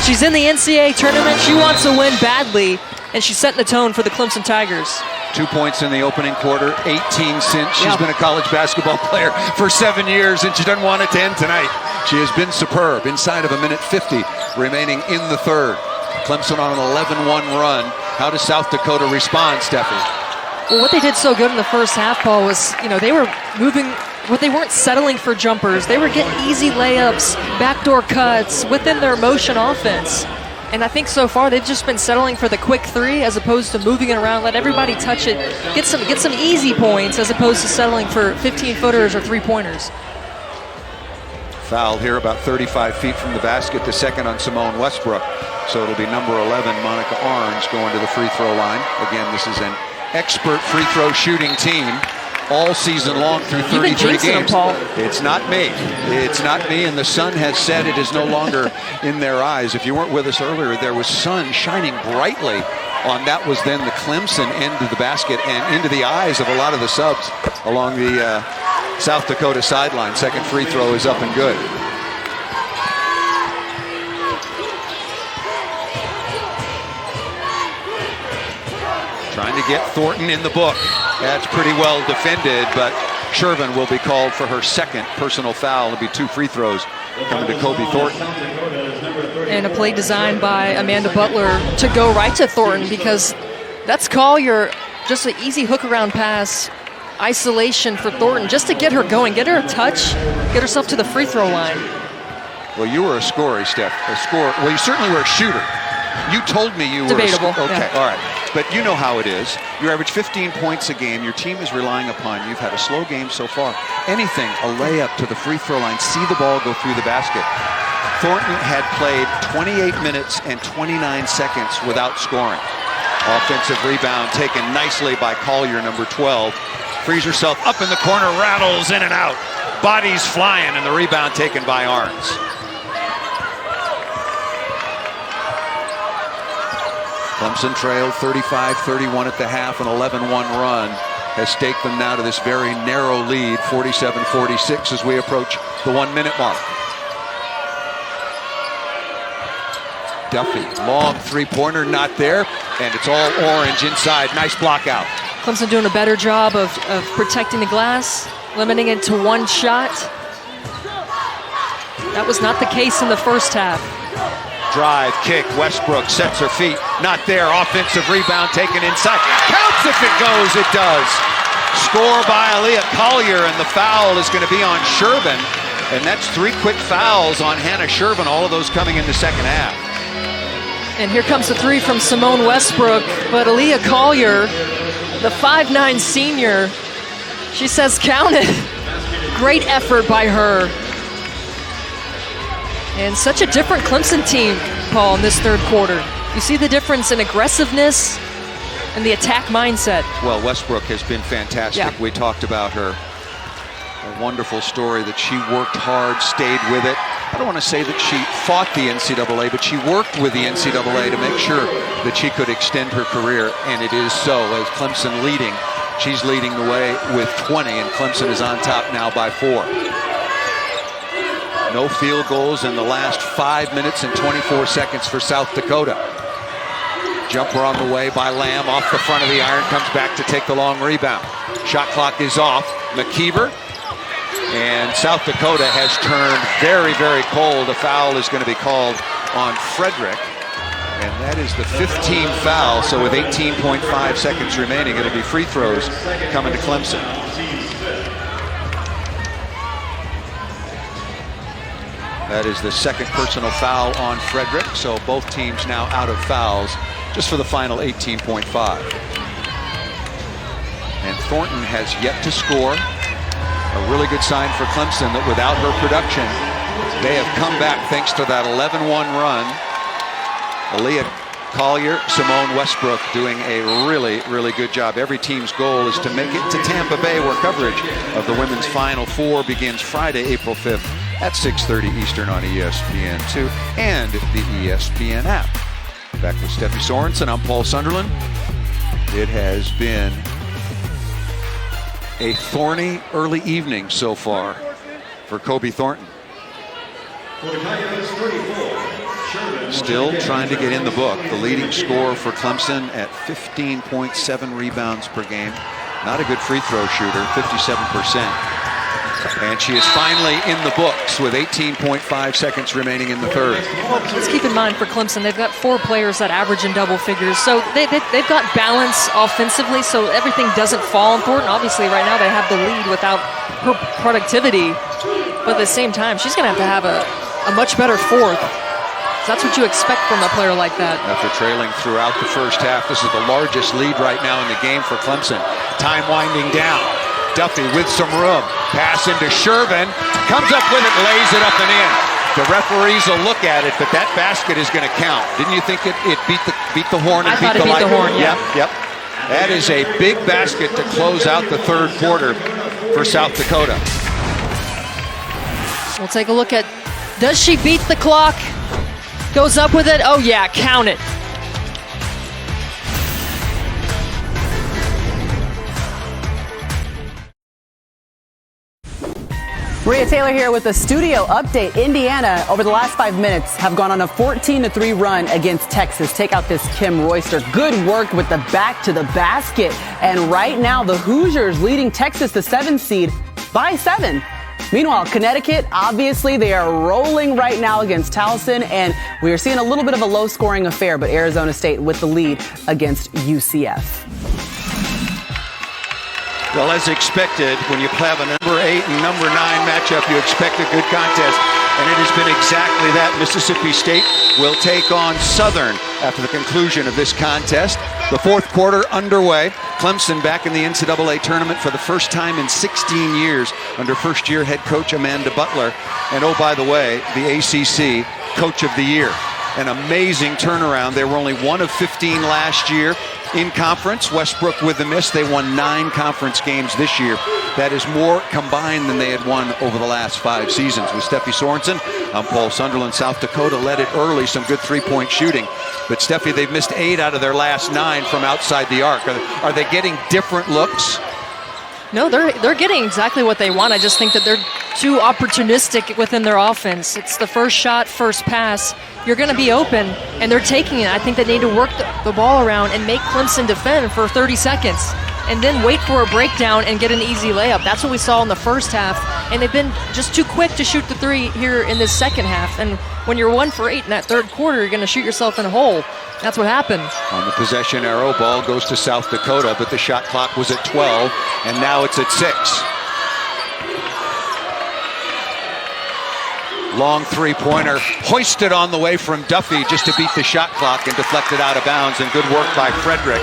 Speaker 7: She's in the NCAA tournament. She wants to win badly, and she's setting the tone for the Clemson Tigers.
Speaker 1: 2 points in the opening quarter, 18 since. She's been a college basketball player for 7 years, and she doesn't want it to end tonight. She has been superb inside of a minute 50 remaining in the third. Clemson on an 11-1 run. How does South Dakota respond, Steffi?
Speaker 7: Well, what they did so good in the first half, Paul, was, you know, they were moving, but they weren't settling for jumpers. They were getting easy layups, backdoor cuts within their motion offense. And I think so far they've just been settling for the quick three as opposed to moving it around, let everybody touch it, get some easy points as opposed to settling for 15-footers or three-pointers.
Speaker 1: Fouled here about 35 feet from the basket, the second on Simone Westbrook. So it'll be number 11, Monica Arns, going to the free throw line. Again, this is an expert free throw shooting team all season long through 33 games.
Speaker 7: Paul.
Speaker 1: It's not me. It's not me, and the sun has set. It is no longer in their eyes. If you weren't with us earlier, there was sun shining brightly on that was then the Clemson end of the basket and into the eyes of a lot of the subs along the South Dakota sideline. Second free throw is up and good. Trying to get Thornton in the book. That's pretty well defended, but Shervin will be called for her second personal foul. It'll be 2 free throws coming to Kobe Thornton.
Speaker 7: And a play designed by Amanda Butler to go right to Thornton, because that's Collier, just an easy hook around pass, isolation for Thornton, just to get her going, get her a touch, get herself to the free throw line.
Speaker 1: Well, you were a scorer, Steph. A scorer. Well, you certainly were a shooter. You told me you were
Speaker 7: debatable.
Speaker 1: Okay,
Speaker 7: Yeah.
Speaker 1: all right. But you know how it is. You average 15 points a game. Your team is relying upon you. You've had a slow game so far. Anything, a layup to the free throw line, see the ball go through the basket. Thornton had played 28 minutes and 29 seconds without scoring. Offensive rebound taken nicely by Collier, number 12. Frees herself up in the corner, rattles in and out. Bodies flying, and the rebound taken by Arns. Clemson trailed 35-31 at the half. An 11-1 run has staked them now to this very narrow lead, 47-46, as we approach the 1 minute mark. Duffy, long three-pointer, not there, and it's all orange inside. Nice block out.
Speaker 7: Clemson doing a better job of protecting the glass, limiting it to one shot. That was not the case in the first half.
Speaker 1: Drive, kick, Westbrook sets her feet. Not there, offensive rebound taken inside. Counts if it goes, it does. Score by Aaliyah Collier, and the foul is going to be on Shervin. And that's 3 quick fouls on Hannah Shervin, all of those coming in the second half.
Speaker 7: And here comes the three from Simone Westbrook, but Aaliyah Collier, the 5'9" senior, she says count it. Great effort by her. And such a different Clemson team, Paul, in this third quarter. You see the difference in aggressiveness and the attack mindset.
Speaker 1: Well, Westbrook has been fantastic.
Speaker 7: Yeah.
Speaker 1: We talked about her. A wonderful story that she worked hard, stayed with it. I don't want to say that she fought the NCAA, but she worked with the NCAA to make sure that she could extend her career, and it is so. As Clemson leading, she's leading the way with 20, and Clemson is on top now by 4. No field goals in the last 5 minutes and 24 seconds for South Dakota. Jumper on the way by Lamb, off the front of the iron, comes back to take the long rebound. Shot clock is off. McKeever. And South Dakota has turned very, very cold. A foul is going to be called on Frederick. And that is the 15th foul. So with 18.5 seconds remaining, it'll be free throws coming to Clemson. That is the second personal foul on Frederick. So both teams now out of fouls just for the final 18.5. And Thornton has yet to score. A really good sign for Clemson that without her production, they have come back thanks to that 11-1 run. Aaliyah Collier, Simone Westbrook doing a really, really good job. Every team's goal is to make it to Tampa Bay, where coverage of the women's Final Four begins Friday, April 5th at 6:30 Eastern on ESPN2 and the ESPN app. Back with Steffi Sorensen, I'm Paul Sunderland. It has been a thorny early evening so far for Kobe Thornton. Still trying to get in the book. The leading scorer for Clemson at 15.7 rebounds per game. Not a good free throw shooter, 57%. And she is finally in the books with 18.5 seconds remaining in the third.
Speaker 7: Let's keep in mind for Clemson, they've got 4 players that average in double figures. So they've got balance offensively, so everything doesn't fall on Thornton. Obviously, right now they have the lead without her productivity. But at the same time, she's going to have a much better fourth. So that's what you expect from a player like that. After
Speaker 1: trailing throughout the first half, this is the largest lead right now in the game for Clemson. Time winding down. Duffy with some room. Pass into Shervin. Comes up with it, lays it up and in. The referees will look at it, but that basket is going to count. Didn't you think it beat the horn and
Speaker 7: beat the light?
Speaker 1: Horn, yeah. Yep. That is a big basket to close out the third quarter for South Dakota.
Speaker 7: We'll take a look at, does she beat the clock? Goes up with it. Oh yeah, count it.
Speaker 9: Maria Taylor here with a studio update. Indiana, over the last 5 minutes, have gone on a 14-3 run against Texas. Take out this Kim Royster. Good work with the back to the basket. And right now, the Hoosiers leading Texas, the 7th seed, by 7. Meanwhile, Connecticut, obviously, they are rolling right now against Towson, and we are seeing a little bit of a low-scoring affair, but Arizona State with the lead against UCF.
Speaker 1: Well, as expected, when you have a number 8 and number 9 matchup, you expect a good contest, and it has been exactly that. Mississippi State will take on Southern after the conclusion of this contest. The fourth quarter underway. Clemson back in the NCAA tournament for the first time in 16 years under first-year head coach Amanda Butler. And oh, by the way, the ACC Coach of the Year. An amazing turnaround. They were only 1 of 15 last year in conference. Westbrook with the miss. They won 9 conference games this year. That is more combined than they had won over the last 5 seasons. With Steffi Sorensen, I'm Paul Sunderland. South Dakota led it early, some good three-point shooting. But Steffi, they've missed 8 out of their last 9 from outside the arc. Are they getting different looks?
Speaker 7: No, they're getting exactly what they want. I just think that they're too opportunistic within their offense. It's the first shot, first pass. You're going to be open, and they're taking it. I think they need to work the ball around and make Clemson defend for 30 seconds and then wait for a breakdown and get an easy layup. That's what we saw in the first half, and they've been just too quick to shoot the 3 here in this second half. And when you're 1 for 8 in that third quarter, you're going to shoot yourself in a hole. That's what happened. On the possession arrow, ball goes to South Dakota, but the shot clock was at 12, and now it's at 6. Long three-pointer, hoisted on the way from Duffy just to beat the shot clock and deflected out of bounds, and good work by Frederick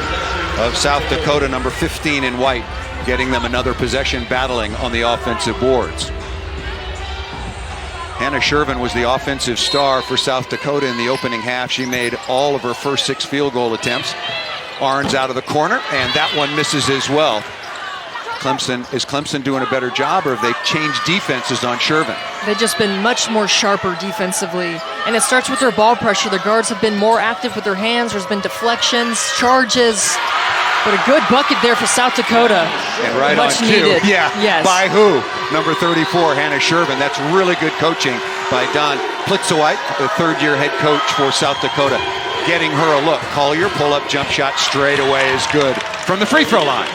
Speaker 7: of South Dakota, number 15 in white, getting them another possession battling on the offensive boards. Hannah Shervin was the offensive star for South Dakota in the opening half. She made all of her first 6 field goal attempts. Arns out of the corner, and that one misses as well. Is Clemson doing a better job, or have they changed defenses on Shervin? They've just been much more sharper defensively, and it starts with their ball pressure. The guards have been more active with their hands. There's been deflections, charges, but a good bucket there for South Dakota.
Speaker 1: And right
Speaker 7: much
Speaker 1: on
Speaker 7: needed.
Speaker 1: cue. Yeah.
Speaker 7: Yes.
Speaker 1: By who? Number 34, Hannah Shervin. That's really good coaching by Don Plitzowite, the third-year head coach for South Dakota. Getting her a look. Collier, pull-up jump shot straight away is good from the free throw line.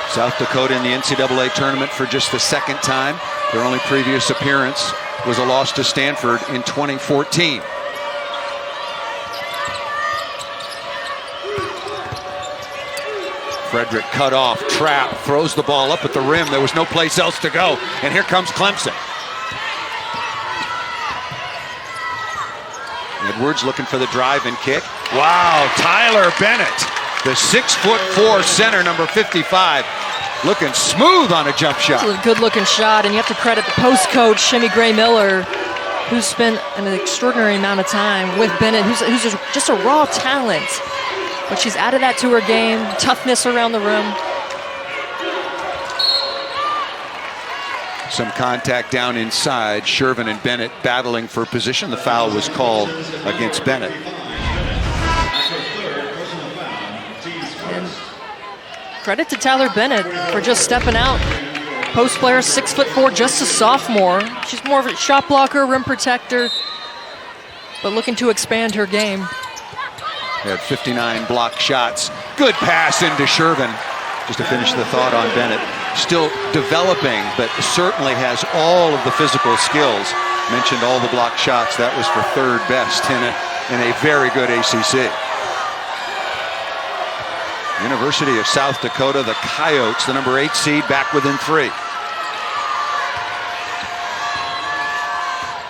Speaker 1: South Dakota in the NCAA tournament for just the second time. Their only previous appearance was a loss to Stanford in 2014. Frederick cut off, trap, throws the ball up at the rim. There was no place else to go. And here comes Clemson. Edwards looking for the drive and kick. Wow, Tyler Bennett, the 6'4" center, number 55, looking smooth on a jump shot.
Speaker 7: It's a good-looking shot, and you have to credit the post coach, Shimmy Gray-Miller, who spent an extraordinary amount of time with Bennett, who's just a raw talent. But she's added that to her game, toughness around the rim.
Speaker 1: Some contact down inside. Shervin and Bennett battling for position. The foul was called against Bennett.
Speaker 7: And credit to Tyler Bennett for just stepping out. Post player, 6'4", just a sophomore. She's more of a shot blocker, rim protector, but looking to expand her game.
Speaker 1: Had 59 block shots. Good pass into Shervin. Just to finish the thought on Bennett. Still developing, but certainly has all of the physical skills. Mentioned all the block shots. That was for third best in a very good ACC. University of South Dakota, the Coyotes, the number 8 seed, back within 3.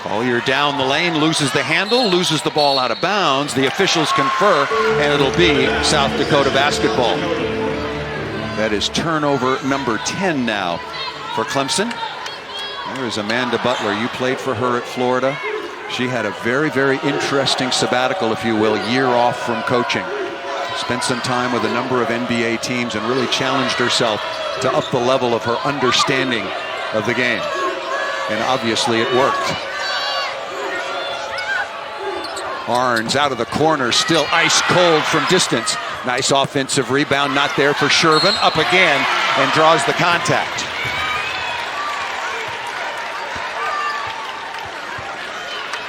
Speaker 1: Collier down the lane, loses the handle, loses the ball out of bounds. The officials confer, and it'll be South Dakota basketball. That is turnover number 10 now for Clemson. There is Amanda Butler. You played for her at Florida. She had a very, very interesting sabbatical, if you will, year off from coaching. Spent some time with a number of NBA teams and really challenged herself to up the level of her understanding of the game. And obviously it worked. Arns out of the corner, still ice cold from distance. Nice offensive rebound, not there for Shervin. Up again and draws the contact.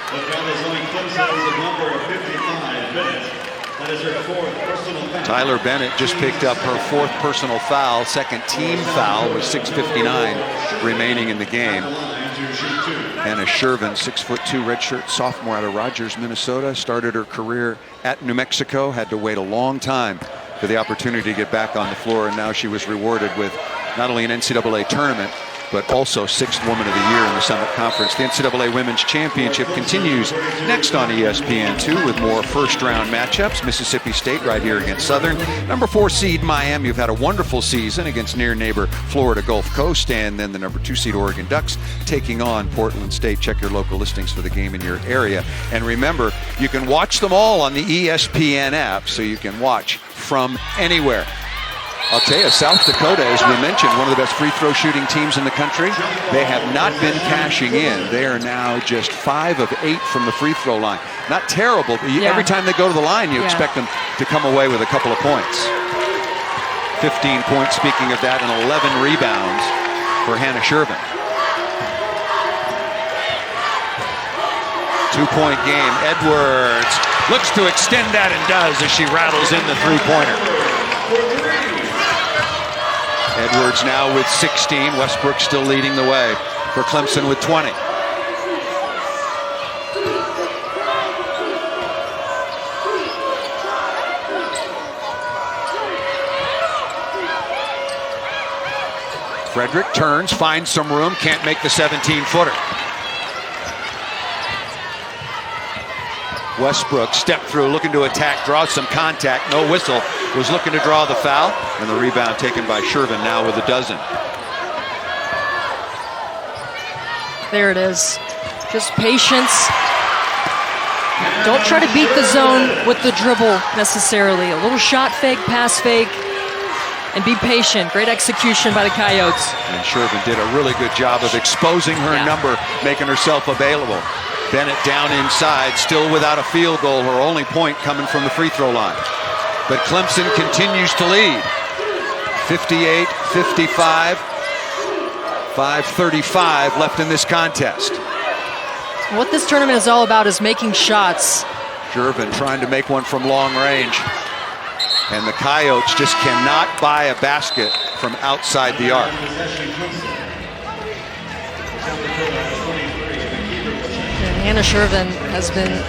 Speaker 8: The foul is on Clemson's number 55, Bennett. That is her 4th personal foul.
Speaker 1: Tyler Bennett just picked up her 4th personal foul, 2nd team foul with 6:59 remaining in the game. Anna Shervin, 6'2", redshirt sophomore out of Rogers, Minnesota, started her career at New Mexico, had to wait a long time for the opportunity to get back on the floor, and now she was rewarded with not only an NCAA tournament, but also 6th Woman of the Year in the Summit Conference. The NCAA Women's Championship continues next on ESPN2 with more first-round matchups. Mississippi State right here against Southern. Number 4 seed Miami, who've had a wonderful season against near neighbor Florida Gulf Coast, and then the number 2 seed Oregon Ducks taking on Portland State. Check your local listings for the game in your area. And remember, you can watch them all on the ESPN app, so you can watch from anywhere. I'll tell you, South Dakota, as we mentioned, one of the best free throw shooting teams in the country. They have not been cashing in. They are now just 5 of 8 from the free throw line. Not terrible, but every time they go to the line, you expect them to come away with a couple of points. 15 points, speaking of that, and 11 rebounds for Hannah Shervin. 2-point game. Edwards looks to extend that and does as she rattles in the three-pointer. Edwards now with 16. Westbrook still leading the way for Clemson with 20. Frederick turns, finds some room, can't make the 17-footer. Westbrook stepped through, looking to attack, draws some contact, no whistle, was looking to draw the foul, and the rebound taken by Shervin, now with a dozen.
Speaker 7: There it is. Just patience. Don't try to beat the zone with the dribble necessarily. A little shot fake, pass fake, and be patient. Great execution by the Coyotes.
Speaker 1: And Shervin did a really good job of exposing her number, making herself available. Bennett down inside, still without a field goal, her only point coming from the free throw line. But Clemson continues to lead. 58-55, 5:35 left in this contest.
Speaker 7: What this tournament is all about is making shots.
Speaker 1: Shervin trying to make one from long range. And the Coyotes just cannot buy a basket from outside the arc.
Speaker 7: Hannah Shervin has been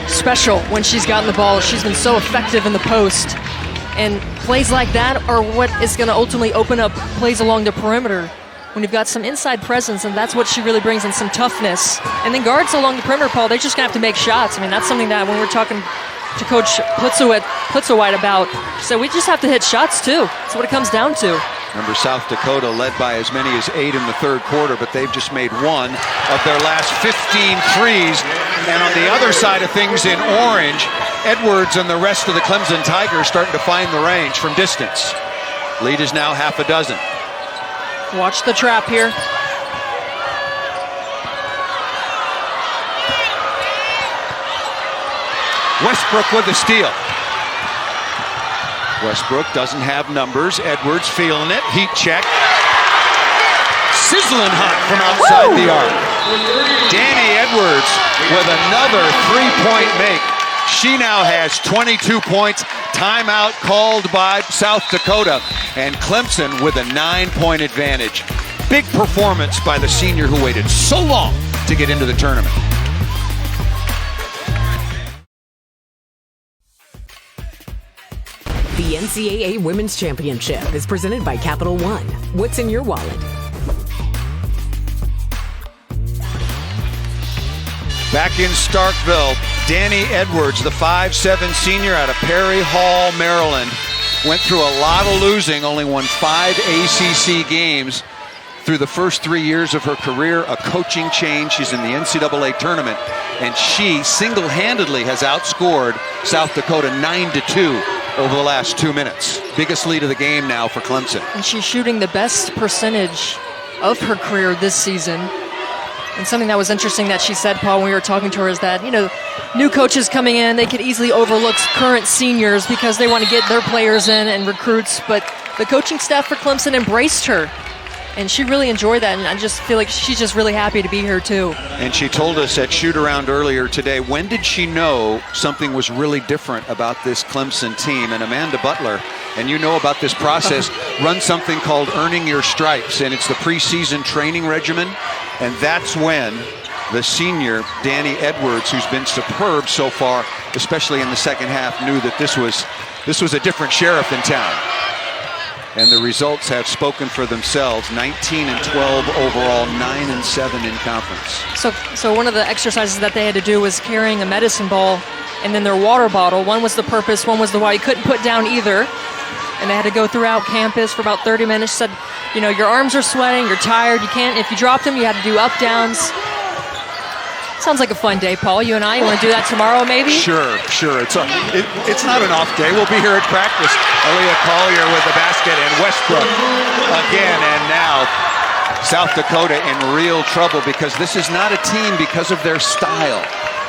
Speaker 7: special when she's gotten the ball. She's been so effective in the post. And plays like that are what is going to ultimately open up plays along the perimeter when you've got some inside presence, and that's what she really brings, and some toughness. And then guards along the perimeter, Paul, they're just going to have to make shots. I mean, that's something that when we're talking to Coach Plitzowite about, she said we just have to hit shots too. That's what it comes down to.
Speaker 1: Remember, South Dakota led by as many as 8 in the third quarter, but they've just made 1 of their last 15 threes. And on the other side of things in orange, Edwards and the rest of the Clemson Tigers starting to find the range from distance. Lead is now half a dozen.
Speaker 7: Watch the trap here.
Speaker 1: Westbrook with the steal. Westbrook doesn't have numbers. Edwards feeling it. Heat check. Sizzling hot from outside the arc. Danny Edwards with another three-point make. She now has 22 points. Timeout called by South Dakota. And Clemson with a 9-point advantage. Big performance by the senior who waited so long to get into the tournament.
Speaker 11: The NCAA Women's Championship is presented by Capital One. What's in your wallet?
Speaker 1: Back in Starkville, Danny Edwards, the 5'7" senior out of Perry Hall, Maryland, went through a lot of losing, only won 5 ACC games through the first 3 years of her career. A coaching change. She's in the NCAA tournament, and she single-handedly has outscored South Dakota 9-2 over the last 2 minutes. Biggest lead of the game now for Clemson.
Speaker 7: And she's shooting the best percentage of her career this season. And something that was interesting that she said, Paul, when we were talking to her, is that, you know, new coaches coming in, they could easily overlook current seniors because they want to get their players in and recruits. But the coaching staff for Clemson embraced her. And she really enjoyed that, and I just feel like she's just really happy to be here too.
Speaker 1: And she told us at shoot-around earlier today, when did she know something was really different about this Clemson team? And Amanda Butler, and you know about this process, runs something called Earning Your Stripes, and it's the preseason training regimen. And that's when the senior, Danny Edwards, who's been superb so far, especially in the second half, knew that this was a different sheriff in town. And the results have spoken for themselves. 19-12 overall, 9-7 in conference.
Speaker 7: So one of the exercises that they had to do was carrying a medicine ball and then their water bottle. One was the purpose, one was the why. You couldn't put down either. And they had to go throughout campus for about 30 minutes. Said, you know, your arms are sweating, you're tired, you can't, if you dropped them, you had to do up downs. Sounds like a fun day, Paul. You and I, you want to do that tomorrow, maybe?
Speaker 1: Sure. It's not an off day. We'll be here at practice. Aaliyah Collier with the basket, and Westbrook again. And now South Dakota in real trouble, because this is not a team because of their style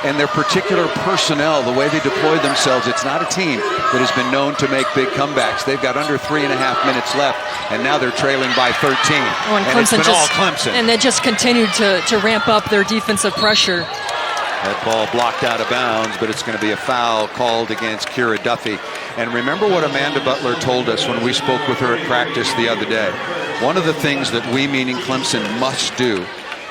Speaker 1: and their particular personnel, the way they deploy themselves. It's not a team that has been known to make big comebacks. They've got under 3.5 minutes left, and now they're trailing by 13.
Speaker 7: Oh, and
Speaker 1: it's been all Clemson.
Speaker 7: And they just continued to ramp up their defensive pressure.
Speaker 1: That ball blocked out of bounds, but it's going to be a foul called against Kira Duffy. And remember what Amanda Butler told us when we spoke with her at practice the other day. One of the things that we, meaning Clemson, must do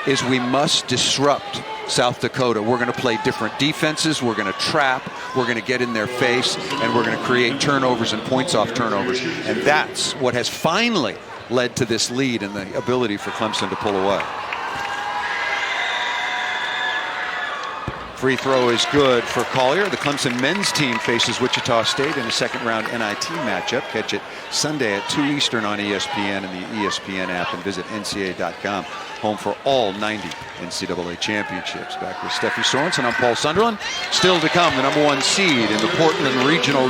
Speaker 1: is we must disrupt South Dakota. We're going to play different defenses. We're going to trap. We're going to get in their face, and we're going to create turnovers and points off turnovers. And that's what has finally led to this lead and the ability for Clemson to pull away. Free throw is good for Collier. The Clemson men's team faces Wichita State in a second-round NIT matchup. Catch it Sunday at 2 Eastern on ESPN and the ESPN app, and visit NCAA.com. Home for all 90 NCAA championships. Back with Steffi Sorensen, I'm Paul Sunderland. Still to come, the #1 seed in the Portland Regional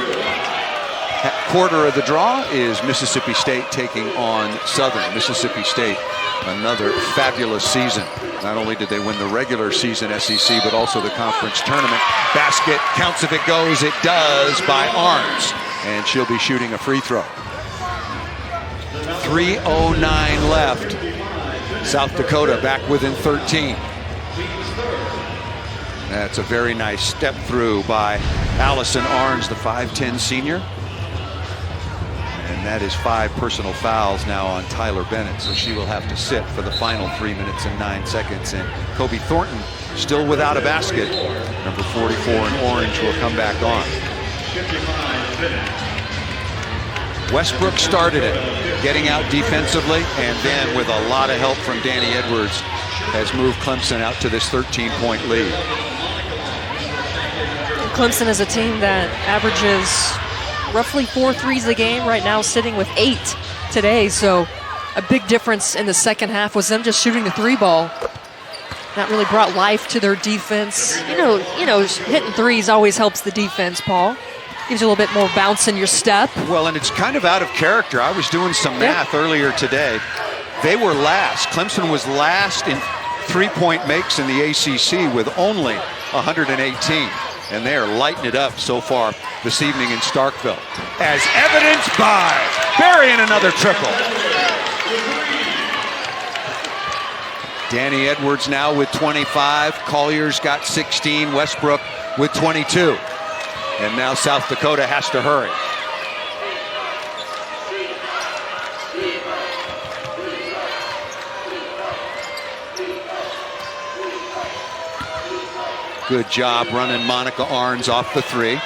Speaker 1: quarter of the draw is Mississippi State taking on Southern. Mississippi State, another fabulous season. Not only did they win the regular season SEC, but also the conference tournament. Basket counts if it goes. It does by Arns. And she'll be shooting a free throw. 3:09 left. South Dakota back within 13. That's a very nice step through by Allison Arns, the 5'10" senior. And And that is 5 personal fouls now on Tyler Bennett, so she will have to sit for the final 3 minutes and 9 seconds. And Kobe Thornton still without a basket. Number 44 in orange will come back on. Westbrook started it, getting out defensively, and then with a lot of help from Danny Edwards, has moved Clemson out to this 13-point lead.
Speaker 7: Clemson is a team that averages roughly 4 threes a game, right now sitting with 8 today. So a big difference in the second half was them just shooting the 3 ball. That really brought life to their defense. You know, hitting threes always helps the defense, Paul. Gives you a little bit more bounce in your step.
Speaker 1: Well, and it's kind of out of character. I was doing some math earlier today. They were last. Clemson was last in 3-point makes in the ACC with only 118. And they are lighting it up so far this evening in Starkville, as evidenced by burying another triple. Danny Edwards now with 25. Collier's got 16. Westbrook with 22. And now South Dakota has to hurry. Good job running Monica Arns off the 3.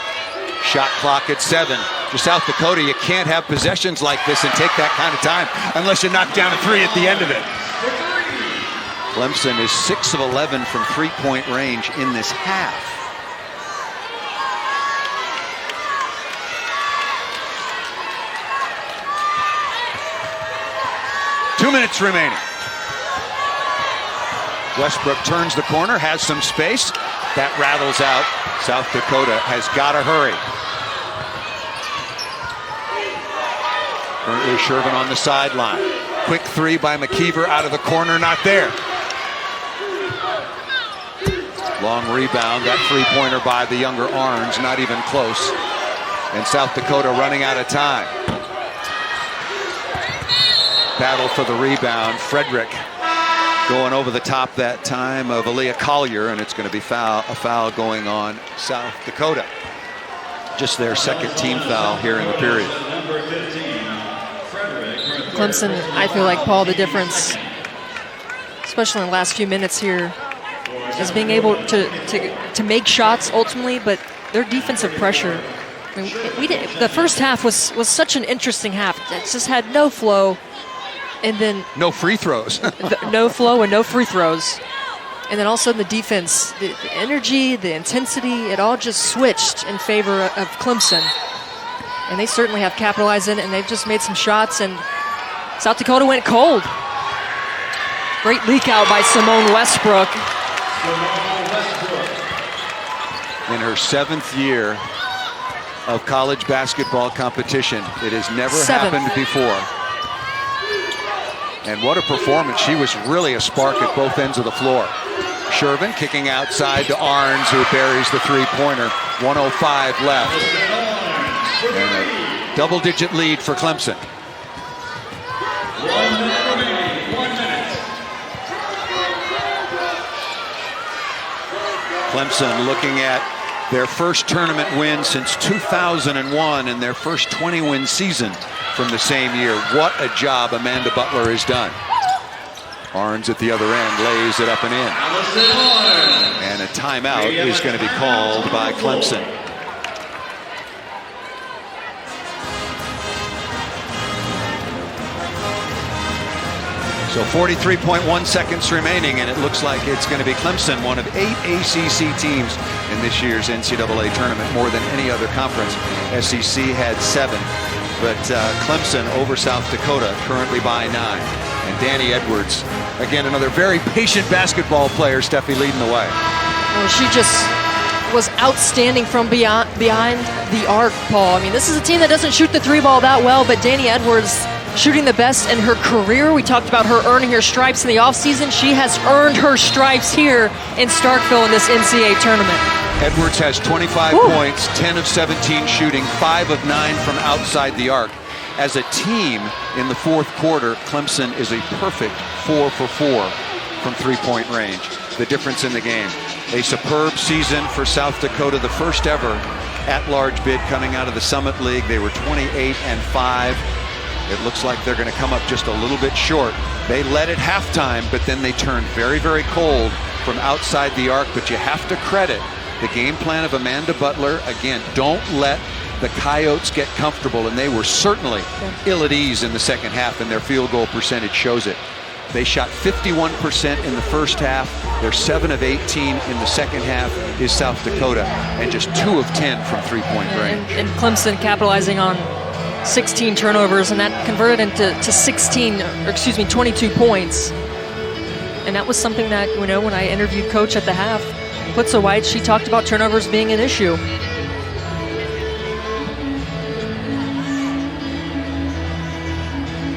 Speaker 1: Shot clock at 7. For South Dakota, you can't have possessions like this and take that kind of time unless you knock down a 3 at the end of it. Clemson is 6 of 11 from 3-point range in this half. Two minutes remaining. Westbrook turns the corner, has some space. That rattles out. South Dakota has got to hurry. Currently Shervin on the sideline. Quick 3 by McKeever out of the corner, not there. Long rebound, that 3-pointer by the younger Arns, not even close. And South Dakota running out of time. Battle for the rebound. Frederick going over the top that time of Aaliyah Collier, and it's going to be a foul going on South Dakota. Just their second team foul here in the period.
Speaker 7: Clemson, I feel like, Paul, the difference, especially in the last few minutes here, is being able to make shots ultimately, but their defensive pressure. I mean, the first half was such an interesting half. It just had no flow. And then
Speaker 1: no free throws.
Speaker 7: No flow and no free throws. And then also the defense, the energy, the intensity, it all just switched in favor of Clemson. And they certainly have capitalized on it, and they've just made some shots, and South Dakota went cold. Great leak out by Simone Westbrook.
Speaker 1: In her 7th year of college basketball competition, it has never happened before. And what a performance. She was really a spark at both ends of the floor. Shervin kicking outside to Arns, who buries the 3-pointer. 1:05 left. And a double-digit lead for Clemson.
Speaker 8: 1 minute remaining. 1 minute.
Speaker 1: Clemson looking at their first tournament win since 2001 and their first 20-win season from the same year. What a job Amanda Butler has done. Arns at the other end lays it up and in. And a timeout is going to be called by Clemson. So 43.1 seconds remaining, and it looks like it's going to be Clemson, one of 8 ACC teams in this year's NCAA tournament, more than any other conference. SEC had 7, but Clemson over South Dakota, currently by 9. And Danny Edwards, again, another very patient basketball player, Steffi leading the way.
Speaker 7: Well, she just was outstanding from behind the arc, Paul. I mean, this is a team that doesn't shoot the 3 ball that well, but Danny Edwards shooting the best in her career. We talked about her earning her stripes in the offseason. She has earned her stripes here in Starkville in this NCAA tournament.
Speaker 1: Edwards has 25 points, 10 of 17 shooting, 5 of 9 from outside the arc. As a team in the 4th quarter, Clemson is a perfect 4 for 4 from 3-point range. The difference in the game. A superb season for South Dakota, the first ever at-large bid coming out of the Summit League. They were 28-5. It looks like they're going to come up just a little bit short. They led at halftime, but then they turned very, very cold from outside the arc. But you have to credit the game plan of Amanda Butler. Again, don't let the Coyotes get comfortable, and they were certainly ill at ease in the second half, and their field goal percentage shows it. They shot 51% in the first half. They're 7 of 18 in the second half is South Dakota, and just 2 of 10 from three-point range.
Speaker 7: And Clemson capitalizing on 16 turnovers, and that converted into 22 points. And that was something that, when I interviewed Coach at the half, Putza White, she talked about turnovers being an issue.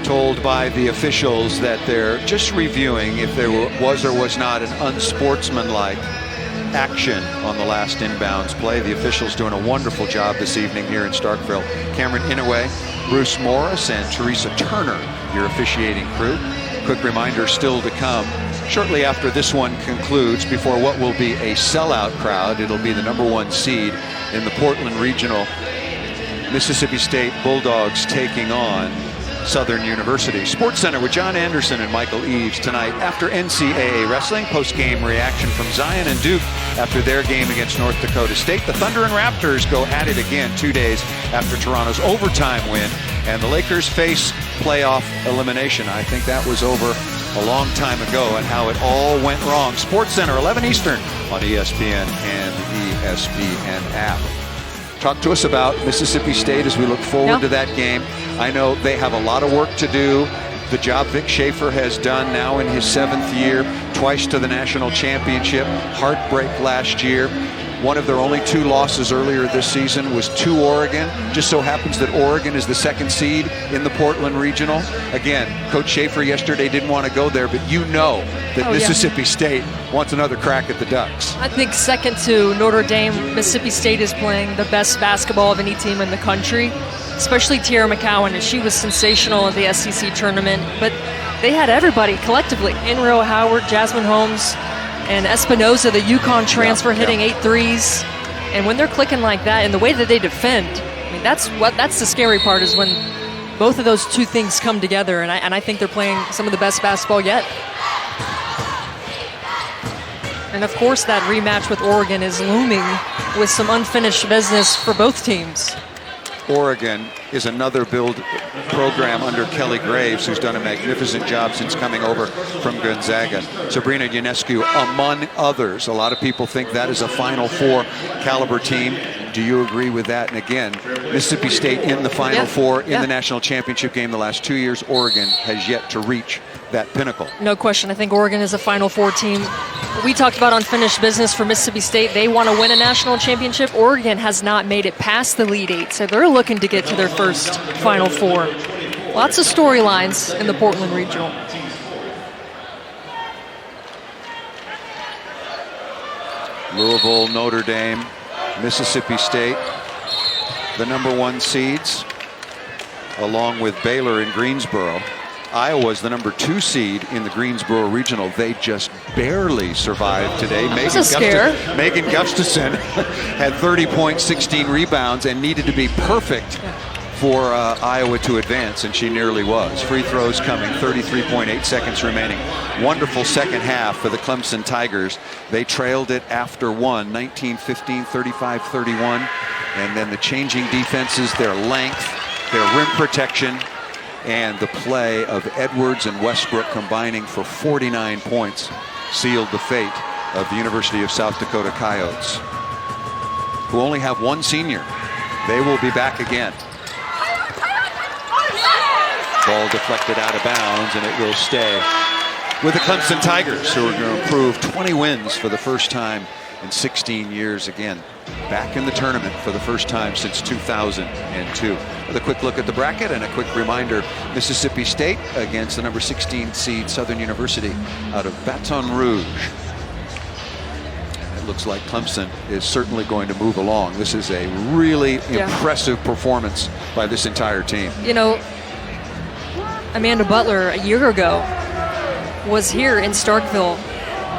Speaker 1: Told by the officials that they're just reviewing if there was or was not an unsportsmanlike action on the last inbounds play. The officials doing a wonderful job this evening here in Starkville. Cameron Inouye, Bruce Morris, and Teresa Turner, your officiating crew. Quick reminder still to come shortly after this one concludes, before what will be a sellout crowd. It'll be the #1 seed in the Portland Regional. Mississippi State Bulldogs taking on Southern University. Sports Center with John Anderson and Michael Eaves tonight after NCAA wrestling. Post-game reaction from Zion and Duke after their game against North Dakota State. The Thunder and Raptors go at it again 2 days after Toronto's overtime win. And the Lakers face playoff elimination. I think that was over a long time ago, and how it all went wrong. Sports Center, 11 Eastern on ESPN and the ESPN app. Talk to us about Mississippi State as we look forward to that game. I know they have a lot of work to do. The job Vic Schaefer has done now in his 7th year, twice to the national championship, heartbreak last year. One of their only 2 losses earlier this season was to Oregon. Just so happens that Oregon is the 2nd seed in the Portland Regional. Again, Coach Schaefer yesterday didn't want to go there, but you know that Mississippi State wants another crack at the Ducks.
Speaker 7: I think second to Notre Dame, Mississippi State is playing the best basketball of any team in the country, especially Tierra McCowan. And she was sensational at the SEC tournament, but they had everybody collectively. Inro Howard, Jasmine Holmes, and Espinoza, the UConn transfer, hitting 8 threes. And when they're clicking like that, and the way that they defend, I mean, that's the scary part, is when both of those two things come together. And I think they're playing some of the best basketball yet. And of course, that rematch with Oregon is looming with some unfinished business for both teams.
Speaker 1: Oregon is another build program under Kelly Graves, who's done a magnificent job since coming over from Gonzaga. Sabrina Ionescu, among others. A lot of people think that is a Final Four caliber team. Do you agree with that? And again, Mississippi State in the Final Four in the national championship game the last 2 years. Oregon has yet to reach that pinnacle.
Speaker 7: No question. I think Oregon is a Final Four team. We talked about unfinished business for Mississippi State. They want to win a national championship. Oregon has not made it past the Elite Eight, so they're looking to get to their first Final Four. Lots of storylines in the Portland Regional.
Speaker 1: Louisville, Notre Dame, Mississippi State, the #1 seeds, along with Baylor and Greensboro. Iowa's the #2 seed in the Greensboro Regional. They just barely survived today. Megan Gustafson had 30 points, 16 rebounds, and needed to be perfect for Iowa to advance, and she nearly was. Free throws coming, 33.8 seconds remaining. Wonderful second half for the Clemson Tigers. They trailed it after one, 19-15, 35-31. And then the changing defenses, their length, their rim protection, and the play of Edwards and Westbrook combining for 49 points sealed the fate of the University of South Dakota Coyotes, who only have one senior. They will be back again. Ball deflected out of bounds, and it will stay with the Clemson Tigers, who are going to improve 20 wins for the first time in 16 years again. Back in the tournament for the first time since 2002. With a quick look at the bracket and a quick reminder, Mississippi State against the #16 seed Southern University out of Baton Rouge. It looks like Clemson is certainly going to move along. This is a really impressive performance by this entire team.
Speaker 7: You know, Amanda Butler a year ago was here in Starkville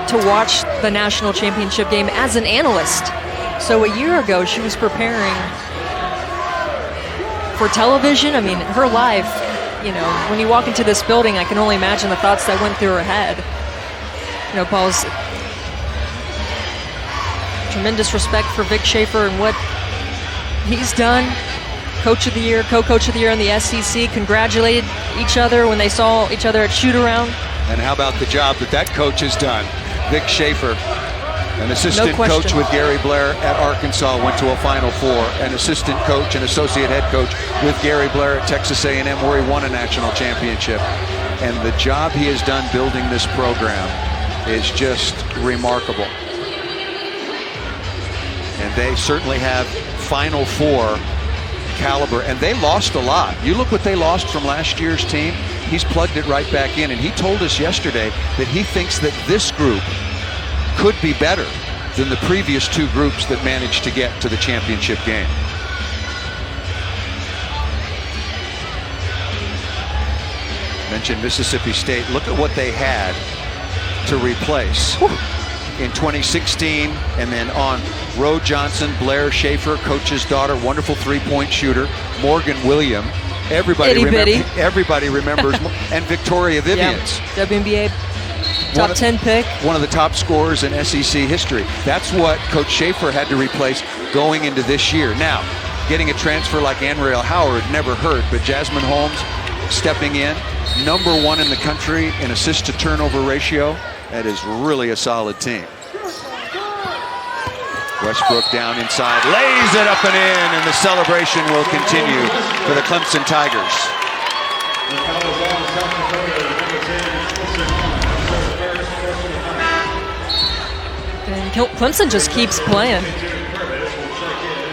Speaker 7: to watch the national championship game as an analyst. So a year ago, she was preparing for television. I mean, her life when you walk into this building, I can only imagine the thoughts that went through her head. Paul's tremendous respect for Vic Schaefer and what he's done. Coach of the Year, co-coach of the year in the SEC, congratulated each other when they saw each other at shoot-around.
Speaker 1: And how about the job that coach has done? Vic Schaefer, an assistant coach with Gary Blair at Arkansas, went to a Final Four. An assistant coach and associate head coach with Gary Blair at Texas A&M, where he won a national championship. And the job he has done building this program is just remarkable. And they certainly have Final Four caliber, and they lost a lot. You look what they lost from last year's team. He's plugged it right back in, and he told us yesterday that he thinks that this group could be better than the previous two groups that managed to get to the championship game. Mentioned Mississippi State. Look at what they had to replace. In 2016, and then on Roe Johnson, Blair Schaefer, coach's daughter, wonderful three-point shooter, Morgan William, everybody remembers, and Victoria Vivians.
Speaker 7: Yeah, WNBA top 10 pick.
Speaker 1: One of the top scorers in SEC history. That's what Coach Schaefer had to replace going into this year. Now, getting a transfer like Anriel Howard never hurt, but Jasmine Holmes stepping in, #1 in the country in assist-to-turnover ratio. That is really a solid team. Westbrook down inside, lays it up and in, and the celebration will continue for the Clemson Tigers.
Speaker 7: And Clemson just keeps playing.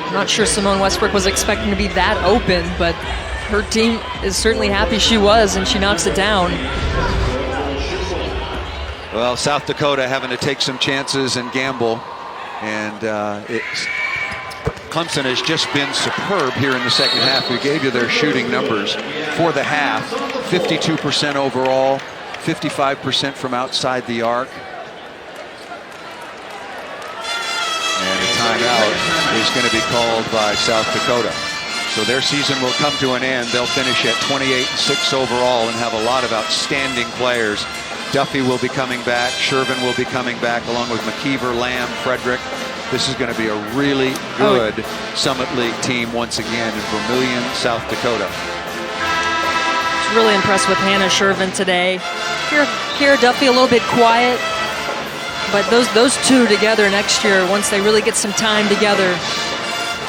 Speaker 7: I'm not sure Simone Westbrook was expecting to be that open, but her team is certainly happy she was, and she knocks it down.
Speaker 1: Well, South Dakota having to take some chances and gamble, and Clemson has just been superb here in the second half. We gave you their shooting numbers for the half. 52% overall, 55% from outside the arc. And a timeout is going to be called by South Dakota. So their season will come to an end. They'll finish at 28-6 overall and have a lot of outstanding players. Duffy will be coming back. Shervin will be coming back, along with McKeever, Lamb, Frederick. This is going to be a really good Summit League team once again in Vermillion, South Dakota.
Speaker 7: I was really impressed with Hannah Shervin today. Kira Duffy a little bit quiet, but those two together next year, once they really get some time together,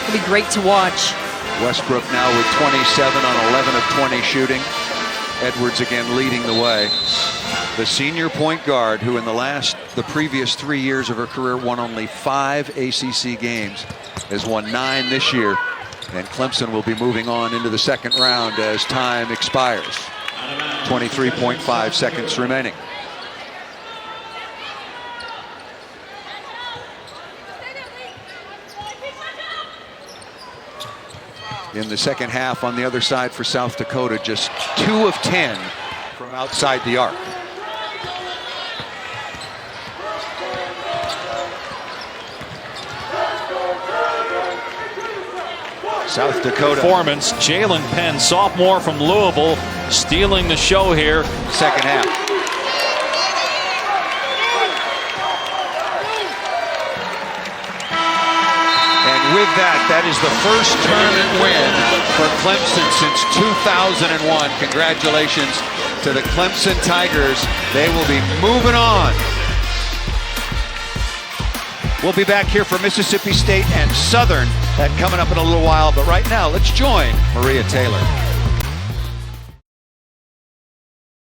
Speaker 7: it'll be great to watch.
Speaker 1: Westbrook now with 27 on 11 of 20 shooting. Edwards again leading the way. The senior point guard, who in the previous 3 years of her career won only 5 ACC games, has won 9 this year. And Clemson will be moving on into the second round as time expires. 23.5 seconds remaining. In the second half on the other side for South Dakota, just 2 of 10 from outside the arc. South Dakota.
Speaker 12: Performance. Jalen Penn, sophomore from Louisville, stealing the show here.
Speaker 1: Second half. And with that is the first tournament win for Clemson since 2001. Congratulations to the Clemson Tigers. They will be moving on. We'll be back here for Mississippi State and Southern. That coming up in a little while, but right now, let's join Maria Taylor.